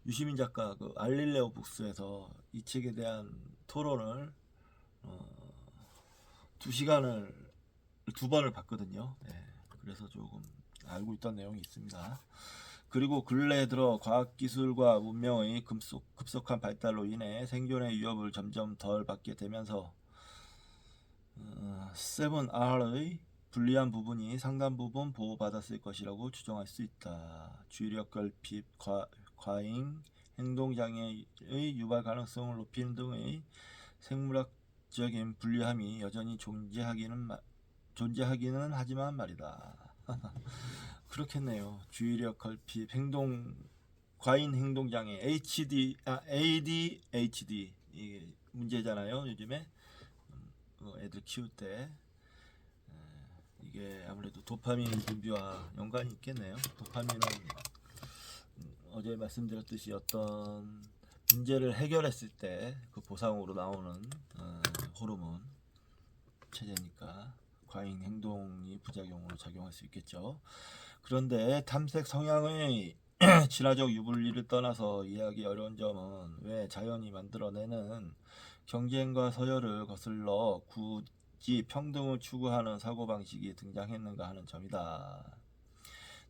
유시민 작가 알릴레오 북스에서 이 책에 대한 토론을 2시간을 2번을 봤거든요. 그래서 조금 알고 있던 내용이 있습니다. 그리고 근래 들어 과학기술과 문명의 급속한 발달로 인해 생존의 위협을 점점 덜 받게 되면서 7R의 불리한 부분이 상당 부분 보호받았을 것이라고 추정할 수 있다. 주의력 결핍, 과잉, 행동장애의 유발 가능성을 높이는 등의 생물학적인 불리함이 여전히 존재하기는 하지만 말이다. 그렇겠네요. 주의력 결핍, 과잉 행동장애, ADHD 이게 문제잖아요. 요즘에 애들 키울 때 이게 아무래도 도파민 분비와 연관이 있겠네요. 도파민은 어제 말씀드렸듯이 어떤 문제를 해결했을 때 그 보상으로 나오는 호르몬 체제니까 과잉 행동이 부작용으로 작용할 수 있겠죠. 그런데 탐색 성향의 진화적 유불리를 떠나서 이해하기 어려운 점은 왜 자연이 만들어내는 경쟁과 서열을 거슬러 굳이 평등을 추구하는 사고방식이 등장했는가 하는 점이다.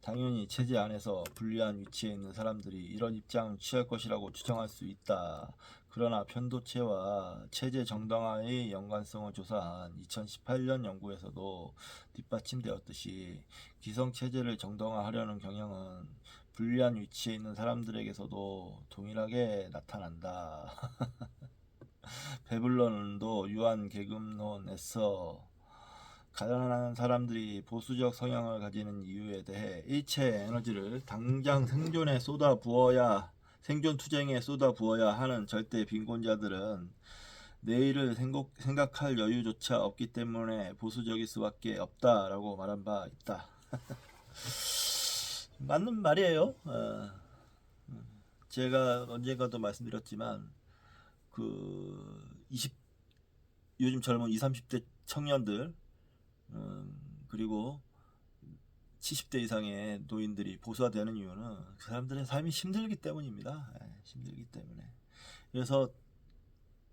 당연히 체제 안에서 불리한 위치에 있는 사람들이 이런 입장을 취할 것이라고 추정할 수 있다. 그러나 편도체와 체제 정당화의 연관성을 조사한 2018년 연구에서도 뒷받침되었듯이 기성체제를 정당화하려는 경향은 불리한 위치에 있는 사람들에게서도 동일하게 나타난다. 베블런도 유한계급론에서 가난한 사람들이 보수적 성향을 가지는 이유에 대해 일체 에너지를 당장 생존 투쟁에 쏟아 부어야 하는 절대 빈곤자들은 내일을 생각할 여유조차 없기 때문에 보수적일 수밖에 없다라고 말한 바 있다. 맞는 말이에요. 제가 언젠가도 말씀드렸지만 요즘 젊은 20, 30대 청년들 그리고 70대 이상의 노인들이 보수화되는 이유는 그 사람들의 삶이 힘들기 때문입니다. 힘들기 때문에. 그래서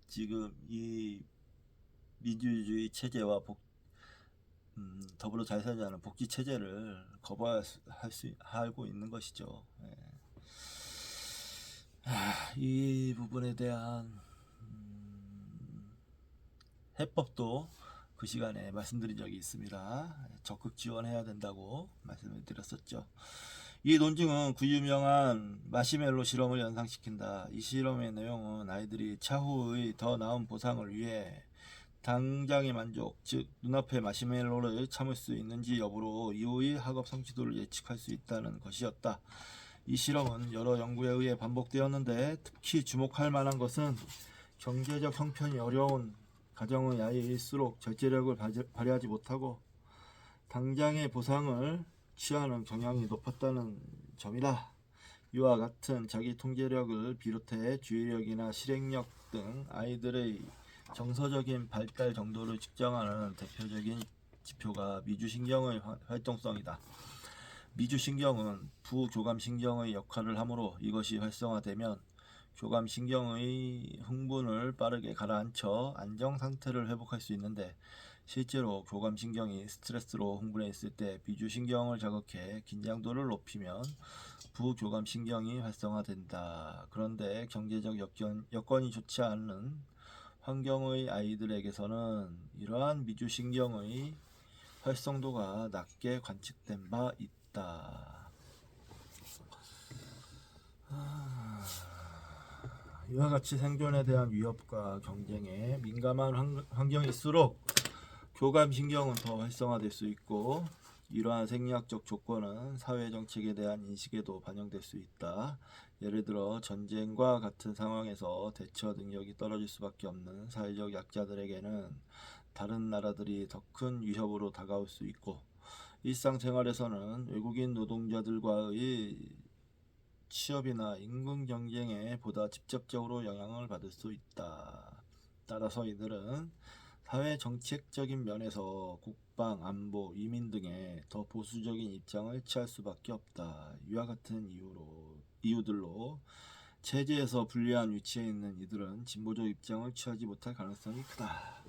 지금 이 민주주의 체제와 더불어 잘 살자는 복지 체제를 거부하고 있는 것이죠. 이 부분에 대한 해법도 그 시간에 말씀드린 적이 있습니다. 적극 지원해야 된다고 말씀을 드렸었죠. 이 논증은 그 유명한 마시멜로 실험을 연상시킨다. 이 실험의 내용은 아이들이 차후의 더 나은 보상을 위해 당장의 만족, 즉 눈앞의 마시멜로를 참을 수 있는지 여부로 이후의 학업 성취도를 예측할 수 있다는 것이었다. 이 실험은 여러 연구에 의해 반복되었는데 특히 주목할 만한 것은 경제적 형편이 어려운 가정의 아이일수록 절제력을 발휘하지 못하고 당장의 보상을 취하는 경향이 높았다는 점이다. 이와 같은 자기 통제력을 비롯해 주의력이나 실행력 등 아이들의 정서적인 발달 정도를 측정하는 대표적인 지표가 미주신경의 활동성이다. 미주신경은 부교감신경의 역할을 하므로 이것이 활성화되면 교감신경의 흥분을 빠르게 가라앉혀 안정상태를 회복할 수 있는데, 실제로 교감신경이 스트레스로 흥분해 있을 때 미주신경을 자극해 긴장도를 높이면 부교감신경이 활성화된다. 그런데 경제적 여건이 좋지 않은 환경의 아이들에게서는 이러한 미주신경의 활성도가 낮게 관측된 바 있다. 이와 같이 생존에 대한 위협과 경쟁에 민감한 환경일수록 교감신경은 더 활성화될 수 있고, 이러한 생리학적 조건은 사회정책에 대한 인식에도 반영될 수 있다. 예를 들어 전쟁과 같은 상황에서 대처 능력이 떨어질 수밖에 없는 사회적 약자들에게는 다른 나라들이 더 큰 위협으로 다가올 수 있고, 일상생활에서는 외국인 노동자들과의 취업이나 임금 경쟁에 보다 직접적으로 영향을 받을 수 있다. 따라서 이들은 사회 정책적인 면에서 국방, 안보, 이민 등에 더 보수적인 입장을 취할 수밖에 없다. 이와 같은 이유들로 체제에서 불리한 위치에 있는 이들은 진보적 입장을 취하지 못할 가능성이 크다.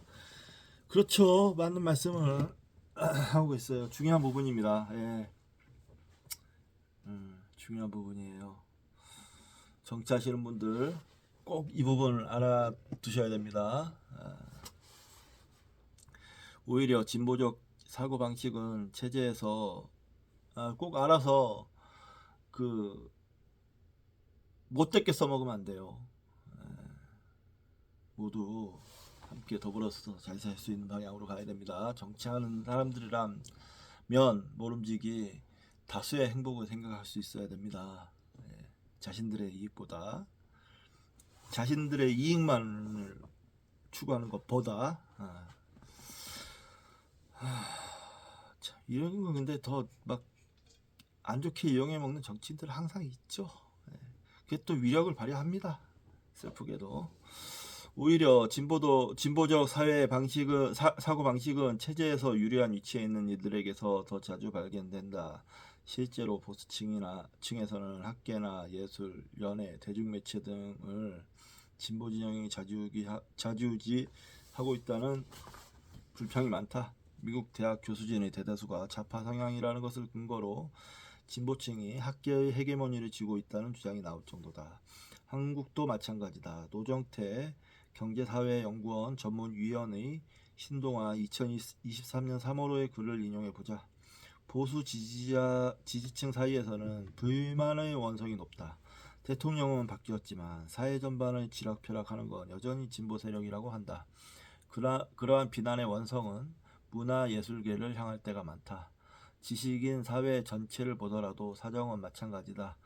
그렇죠. 맞는 말씀을 하고 있어요. 중요한 부분입니다. 예. 중요한 부분이에요. 정치하시는 분들 꼭 이 부분을 알아두셔야 됩니다. 오히려 진보적 사고방식은 체제에서 꼭 알아서 못되게 써먹으면 안 돼요. 모두 함께 더불어서 잘 살 수 있는 방향으로 가야 됩니다. 정치하는 사람들이라면 모름지기 다수의 행복을 생각할 수 있어야 됩니다. 자신들의 이익보다, 자신들의 이익만을 추구하는 것보다. 이런 거 근데 더 막 안 좋게 이용해 먹는 정치인들 항상 있죠. 그게 또 위력을 발휘합니다. 슬프게도. 오히려 진보적 사회 방식은 사고 방식은 체제에서 유리한 위치에 있는 이들에게서 더 자주 발견된다. 실제로 보수층에서는 학계나 예술, 연예, 대중매체 등을 진보 진영이 좌지우지하고 있다는 불평이 많다. 미국 대학 교수진의 대다수가 좌파 성향이라는 것을 근거로 진보층이 학계의 헤게모니를 쥐고 있다는 주장이 나올 정도다. 한국도 마찬가지다. 노정태 경제사회연구원 전문위원의 신동아 2023년 3월호의 글을 인용해보자. 보수 지지층 사이에서는 불만의 원성이 높다. 대통령은 바뀌었지만 사회 전반을 쥐락펴락하는 건 여전히 진보 세력이라고 한다. 그러한 비난의 원성은 문화예술계를 향할 때가 많다. 지식인 사회 전체를 보더라도 사정은 마찬가지다.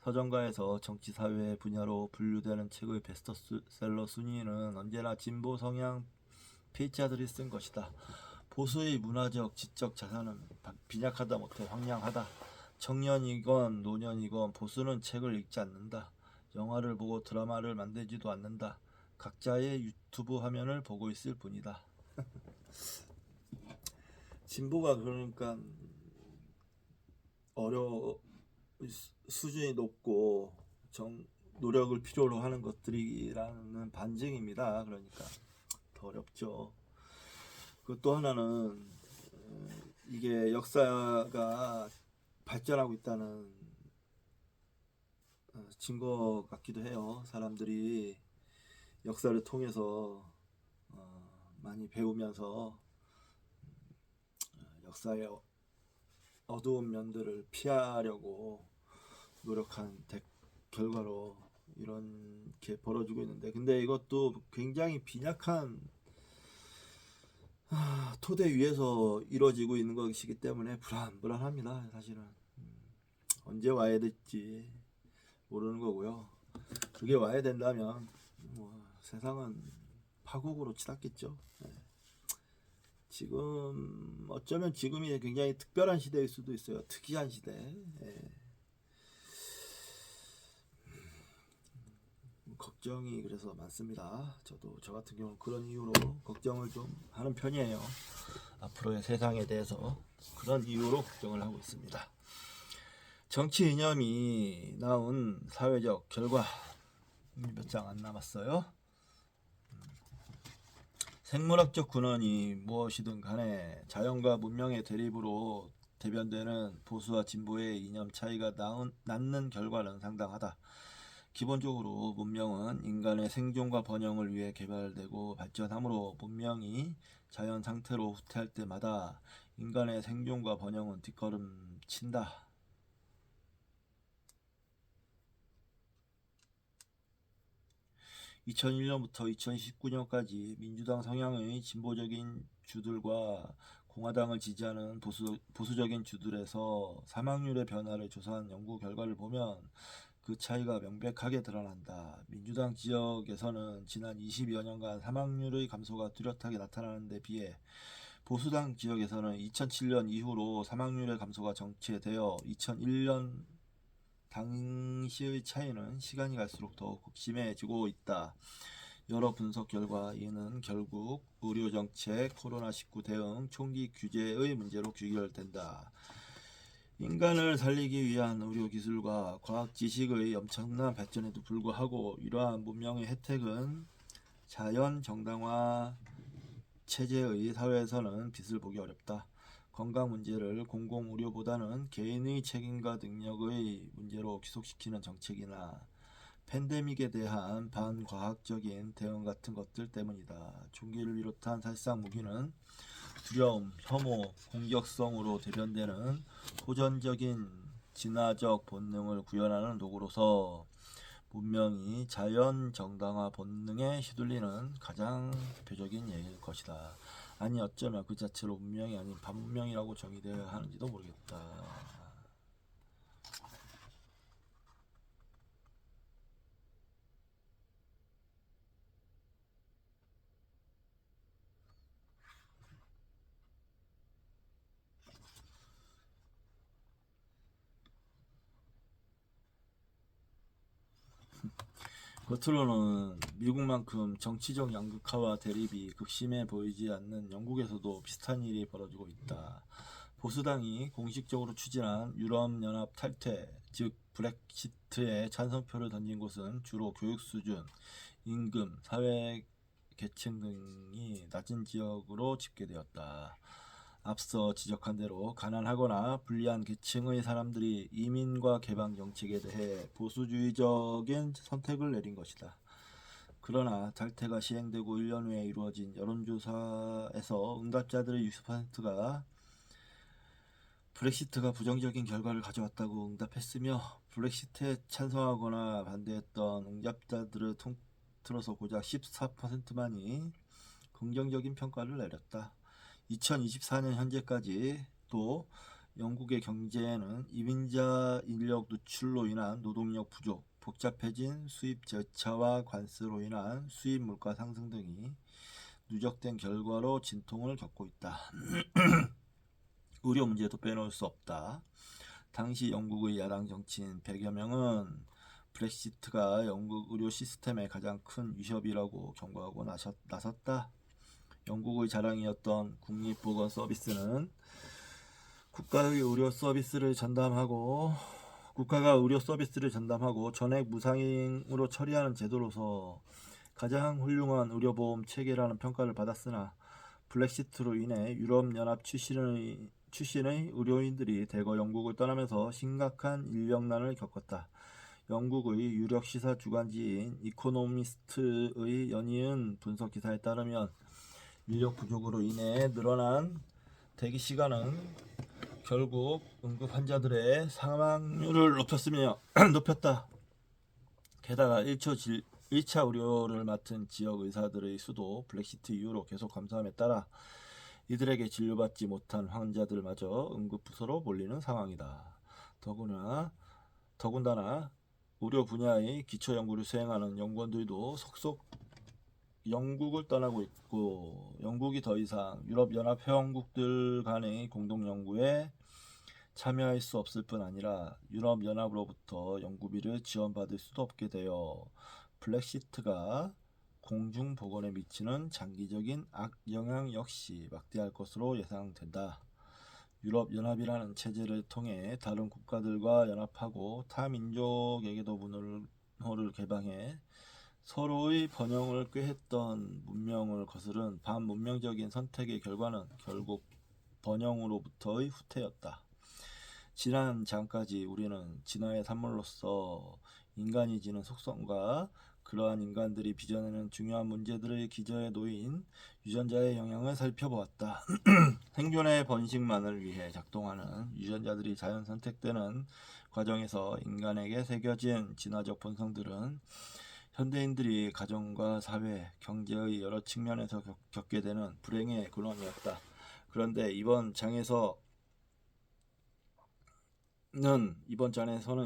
서점가에서 정치사회 분야로 분류되는 책의 베스트셀러 순위는 언제나 진보 성향 필자들이 쓴 것이다. 보수의 문화적, 지적 자산은 빈약하다 못해 황량하다. 청년이건 노년이건 보수는 책을 읽지 않는다. 영화를 보고 드라마를 만들지도 않는다. 각자의 유튜브 화면을 보고 있을 뿐이다. 진보가 그러니까 수준이 높고 노력을 필요로 하는 것들이라는 반증입니다. 그러니까 더 어렵죠. 또 하나는 이게 역사가 발전하고 있다는 증거 같기도 해요. 사람들이 역사를 통해서 많이 배우면서 역사의 어두운 면들을 피하려고 노력한 결과로 이렇게 벌어지고 있는데, 근데 이것도 굉장히 빈약한 토대 위에서 이루어지고 있는 것이기 때문에 불안합니다. 사실은 언제 와야 될지 모르는 거고요. 그게 와야 된다면 세상은 파국으로 치닫겠죠. 지금 어쩌면 지금이 굉장히 특별한 시대일 수도 있어요. 특이한 시대. 걱정이 그래서 많습니다. 저 같은 경우는 그런 이유로 걱정을 좀 하는 편이에요. 앞으로의 세상에 대해서 그런 이유로 걱정을 하고 있습니다. 정치 이념이 나온 사회적 결과 몇 장 안 남았어요. 생물학적 근원이 무엇이든 간에 자연과 문명의 대립으로 대변되는 보수와 진보의 이념 차이가 낳는 결과는 상당하다. 기본적으로 문명은 인간의 생존과 번영을 위해 개발되고 발전하므로 문명이 자연 상태로 후퇴할 때마다 인간의 생존과 번영은 뒷걸음친다. 2001년부터 2019년까지 민주당 성향의 진보적인 주들과 공화당을 지지하는 보수적인 주들에서 사망률의 변화를 조사한 연구 결과를 보면 그 차이가 명백하게 드러난다. 민주당 지역에서는 지난 20여 년간 사망률의 감소가 뚜렷하게 나타나는 데 비해 보수당 지역에서는 2007년 이후로 사망률의 감소가 정체되어 2001년 당시의 차이는 시간이 갈수록 더욱 극심해지고 있다. 여러 분석 결과 이는 결국 의료정책, 코로나19 대응, 총기 규제의 문제로 귀결된다. 인간을 살리기 위한 의료기술과 과학지식의 엄청난 발전에도 불구하고 이러한 문명의 혜택은 자연 정당화 체제의 사회에서는 빛을 보기 어렵다. 건강 문제를 공공의료보다는 개인의 책임과 능력의 문제로 귀속시키는 정책이나 팬데믹에 대한 반과학적인 대응 같은 것들 때문이다. 총기를 비롯한 살상 무기는 두려움, 혐오, 공격성으로 대변되는 호전적인 진화적 본능을 구현하는 도구로서 문명이 자연 정당화 본능에 휘둘리는 가장 대표적인 예일 것이다. 아니 어쩌면 그 자체로 문명이 아닌 반문명이라고 정의되어야 하는지도 모르겠다. 겉으로는 미국만큼 정치적 양극화와 대립이 극심해 보이지 않는 영국에서도 비슷한 일이 벌어지고 있다. 보수당이 공식적으로 추진한 유럽연합 탈퇴, 즉 브렉시트에 찬성표를 던진 곳은 주로 교육 수준, 임금, 사회 계층 등이 낮은 지역으로 집계되었다. 앞서 지적한 대로 가난하거나 불리한 계층의 사람들이 이민과 개방 정책에 대해 보수주의적인 선택을 내린 것이다. 그러나 탈퇴가 시행되고 1년 후에 이루어진 여론조사에서 응답자들의 60%가 브렉시트가 부정적인 결과를 가져왔다고 응답했으며 브렉시트에 찬성하거나 반대했던 응답자들을 통틀어서 고작 14%만이 긍정적인 평가를 내렸다. 2024년 현재까지 또 영국의 경제에는 이민자 인력 누출로 인한 노동력 부족, 복잡해진 수입 절차와 관세로 인한 수입 물가 상승 등이 누적된 결과로 진통을 겪고 있다. 의료 문제도 빼놓을 수 없다. 당시 영국의 야당 정치인 100여 명은 브렉시트가 영국 의료 시스템의 가장 큰 위협이라고 경고하고 나섰다. 영국의 자랑이었던 국립보건 서비스는 국가가 의료 서비스를 전담하고 전액 무상으로 처리하는 제도로서 가장 훌륭한 의료보험 체계라는 평가를 받았으나 브렉시트로 인해 유럽연합 출신의 의료인들이 대거 영국을 떠나면서 심각한 인력난을 겪었다. 영국의 유력 시사 주간지인 이코노미스트의 연이은 분석 기사에 따르면 인력 부족으로 인해 늘어난 대기 시간은 결국 응급 환자들의 사망률을 높였다. 게다가 1차 의료를 맡은 지역 의사들의 수도 브렉시트 이후로 계속 감소함에 따라 이들에게 진료받지 못한 환자들마저 응급부서로 몰리는 상황이다. 더군다나 의료 분야의 기초연구를 수행하는 연구원들도 속속 영국을 떠나고 있고 영국이 더 이상 유럽연합 회원국들 간의 공동연구에 참여할 수 없을 뿐 아니라 유럽연합으로부터 연구비를 지원받을 수도 없게 되어 브렉시트가 공중 보건에 미치는 장기적인 악영향 역시 막대할 것으로 예상된다. 유럽연합이라는 체제를 통해 다른 국가들과 연합하고 타민족에게도 문호를 개방해 서로의 번영을 꾀했던 문명을 거스른 반문명적인 선택의 결과는 결국 번영으로부터의 후퇴였다. 지난 장까지 우리는 진화의 산물로서 인간이 지닌 속성과 그러한 인간들이 빚어내는 중요한 문제들의 기저에 놓인 유전자의 영향을 살펴보았다. 생존의 번식만을 위해 작동하는 유전자들이 자연 선택되는 과정에서 인간에게 새겨진 진화적 본성들은 현대인들이 가정과 사회, 경제의 여러 측면에서 겪게 되는 불행의 근원이었다. 그런데 이번 장에서는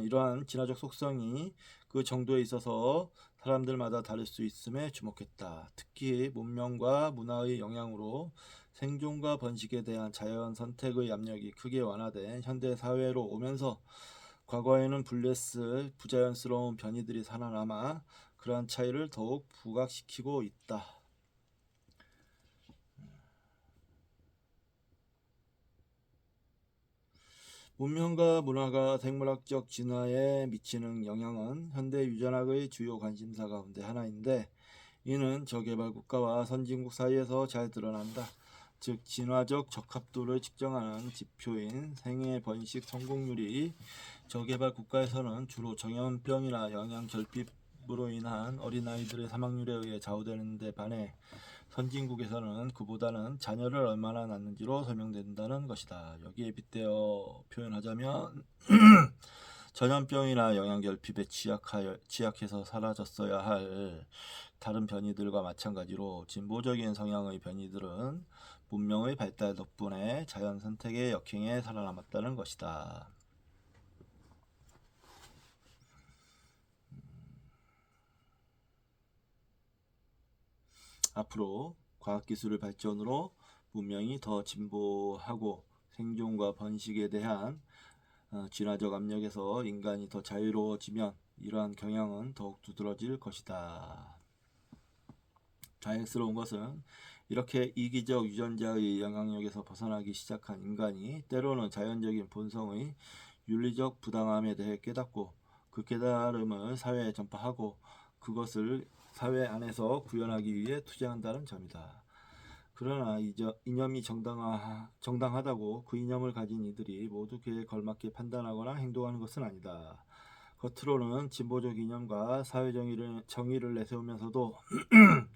이러한 진화적 속성이 그 정도에 있어서 사람들마다 다를 수 있음에 주목했다. 특히 문명과 문화의 영향으로 생존과 번식에 대한 자연 선택의 압력이 크게 완화된 현대 사회로 오면서 과거에는 불렸을 부자연스러운 변이들이 살아남아 그러한 차이를 더욱 부각시키고 있다. 문명과 문화가 생물학적 진화에 미치는 영향은 현대 유전학의 주요 관심사 가운데 하나인데 이는 저개발 국가와 선진국 사이에서 잘 드러난다. 즉 진화적 적합도를 측정하는 지표인 생애 번식 성공률이 저개발 국가에서는 주로 전염병이나 영양결핍으로 인한 어린아이들의 사망률에 의해 좌우되는 데 반해 선진국에서는 그보다는 자녀를 얼마나 낳는지로 설명된다는 것이다. 여기에 빗대어 표현하자면 전염병이나 영양결핍에 취약해서 사라졌어야 할 다른 변이들과 마찬가지로 진보적인 성향의 변이들은 문명의 발달 덕분에 자연 선택의 역행에 살아남았다는 것이다. 앞으로 과학기술의 발전으로 문명이 더 진보하고 생존과 번식에 대한 진화적 압력에서 인간이 더 자유로워지면 이러한 경향은 더욱 두드러질 것이다. 다행스러운 것은 이렇게 이기적 유전자의 영향력에서 벗어나기 시작한 인간이 때로는 자연적인 본성의 윤리적 부당함에 대해 깨닫고 그 깨달음을 사회에 전파하고 그것을 사회 안에서 구현하기 위해 투쟁한다는 점이다. 그러나 이념이 정당하다고 그 이념을 가진 이들이 모두 그에 걸맞게 판단하거나 행동하는 것은 아니다. 겉으로는 진보적 이념과 사회 정의를 내세우면서도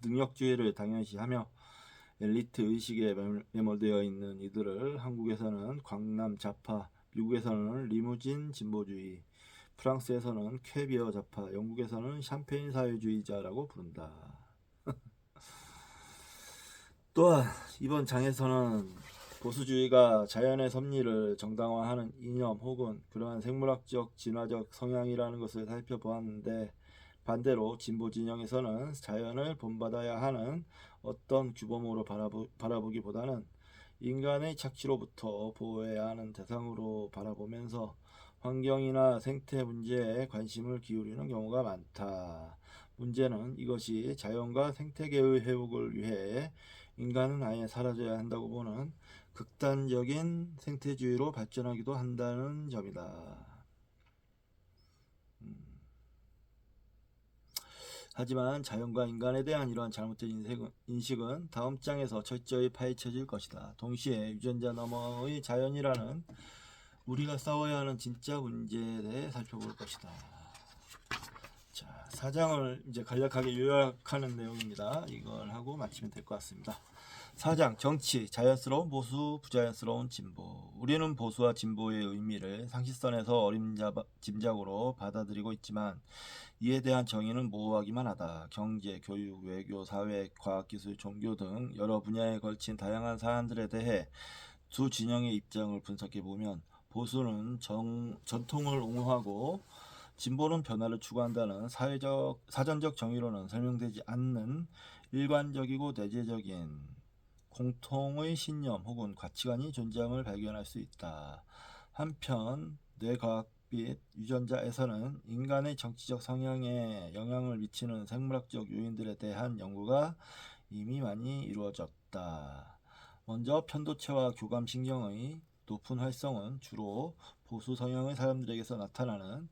능력주의를 당연시하며 엘리트 의식에 매몰되어 있는 이들을 한국에서는 광남 좌파, 미국에서는 리무진 진보주의, 프랑스에서는 쾌비어 좌파, 영국에서는 샴페인 사회주의자라고 부른다. 또한 이번 장에서는 보수주의가 자연의 섭리를 정당화하는 이념 혹은 그러한 생물학적 진화적 성향이라는 것을 살펴보았는데 반대로 진보 진영에서는 자연을 본받아야 하는 어떤 규범으로 바라보기보다는 인간의 착취로부터 보호해야 하는 대상으로 바라보면서 환경이나 생태 문제에 관심을 기울이는 경우가 많다. 문제는 이것이 자연과 생태계의 회복을 위해 인간은 아예 사라져야 한다고 보는 극단적인 생태주의로 발전하기도 한다는 점이다. 하지만 자연과 인간에 대한 이러한 잘못된 인식은 다음 장에서 철저히 파헤쳐질 것이다. 동시에 유전자 너머의 자연이라는 우리가 싸워야 하는 진짜 문제에 대해 살펴볼 것이다. 자, 4장을 이제 간략하게 요약하는 내용입니다. 이걸 하고 마치면 될 것 같습니다. 4장 정치, 자연스러운 보수, 부자연스러운 진보. 우리는 보수와 진보의 의미를 상식선에서 어림짐작으로 받아들이고 있지만 이에 대한 정의는 모호하기만 하다. 경제, 교육, 외교, 사회, 과학기술, 종교 등 여러 분야에 걸친 다양한 사안들에 대해 두 진영의 입장을 분석해보면 보수는 전통을 옹호하고 진보는 변화를 추구한다는 사전적 정의로는 설명되지 않는 일관적이고 내재적인 공통의 신념 혹은 가치관이 존재함을 발견할 수 있다. 한편 뇌과학비 및 유전자에서는 인간의 정치적 성향에 영향을 미치는 생물학적 요인들에 대한 연구가 이미 많이 이루어졌다. 먼저 편도체와 교감신경의 높은 활성은 주로 보수 성향의 사람들에게서 나타나는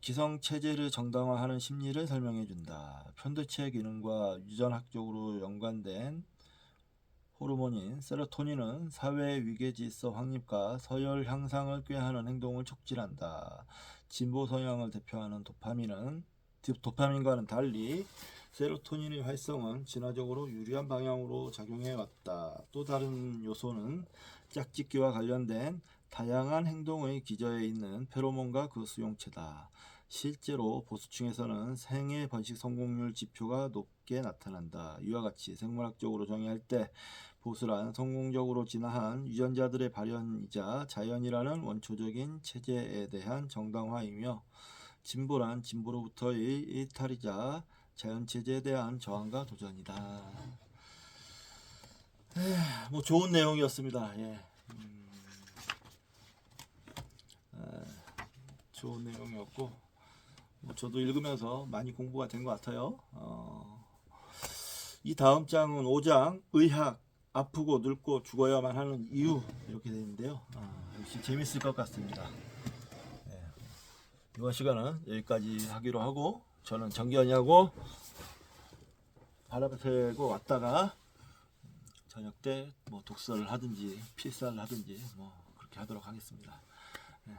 기성체제를 정당화하는 심리를 설명해준다. 편도체 기능과 유전학적으로 연관된 호르몬인 세로토닌은 사회 위계질서 확립과 서열 향상을 꾀하는 행동을 촉진한다. 진보 성향을 대표하는 도파민과는 달리 세로토닌의 활성은 진화적으로 유리한 방향으로 작용해 왔다. 또 다른 요소는 짝짓기와 관련된 다양한 행동의 기저에 있는 페로몬과 그 수용체다. 실제로 보수층에서는 생애 번식 성공률 지표가 높게 나타난다. 이와 같이 생물학적으로 정의할 때 보수란 성공적으로 진화한 유전자들의 발현이자 자연이라는 원초적인 체제에 대한 정당화이며, 진보란 진보로부터의 일탈이자 자연체제에 대한 저항과 도전이다. 뭐 좋은 내용이었습니다. 예. 좋은 내용이었고, 뭐 저도 읽으면서 많이 공부가 된 것 같아요. 이 다음 장은 5장 의학, 아프고 늙고 죽어야만 하는 이유, 이렇게 되어 있는데요. 역시 재밌을 것 같습니다. 예. 이번 시간은 여기까지 하기로 하고, 저는 정기현이하고 바람을 쐬고 왔다가 저녁 때 뭐 독서를 하든지 필사를 하든지 뭐 그렇게 하도록 하겠습니다. 예.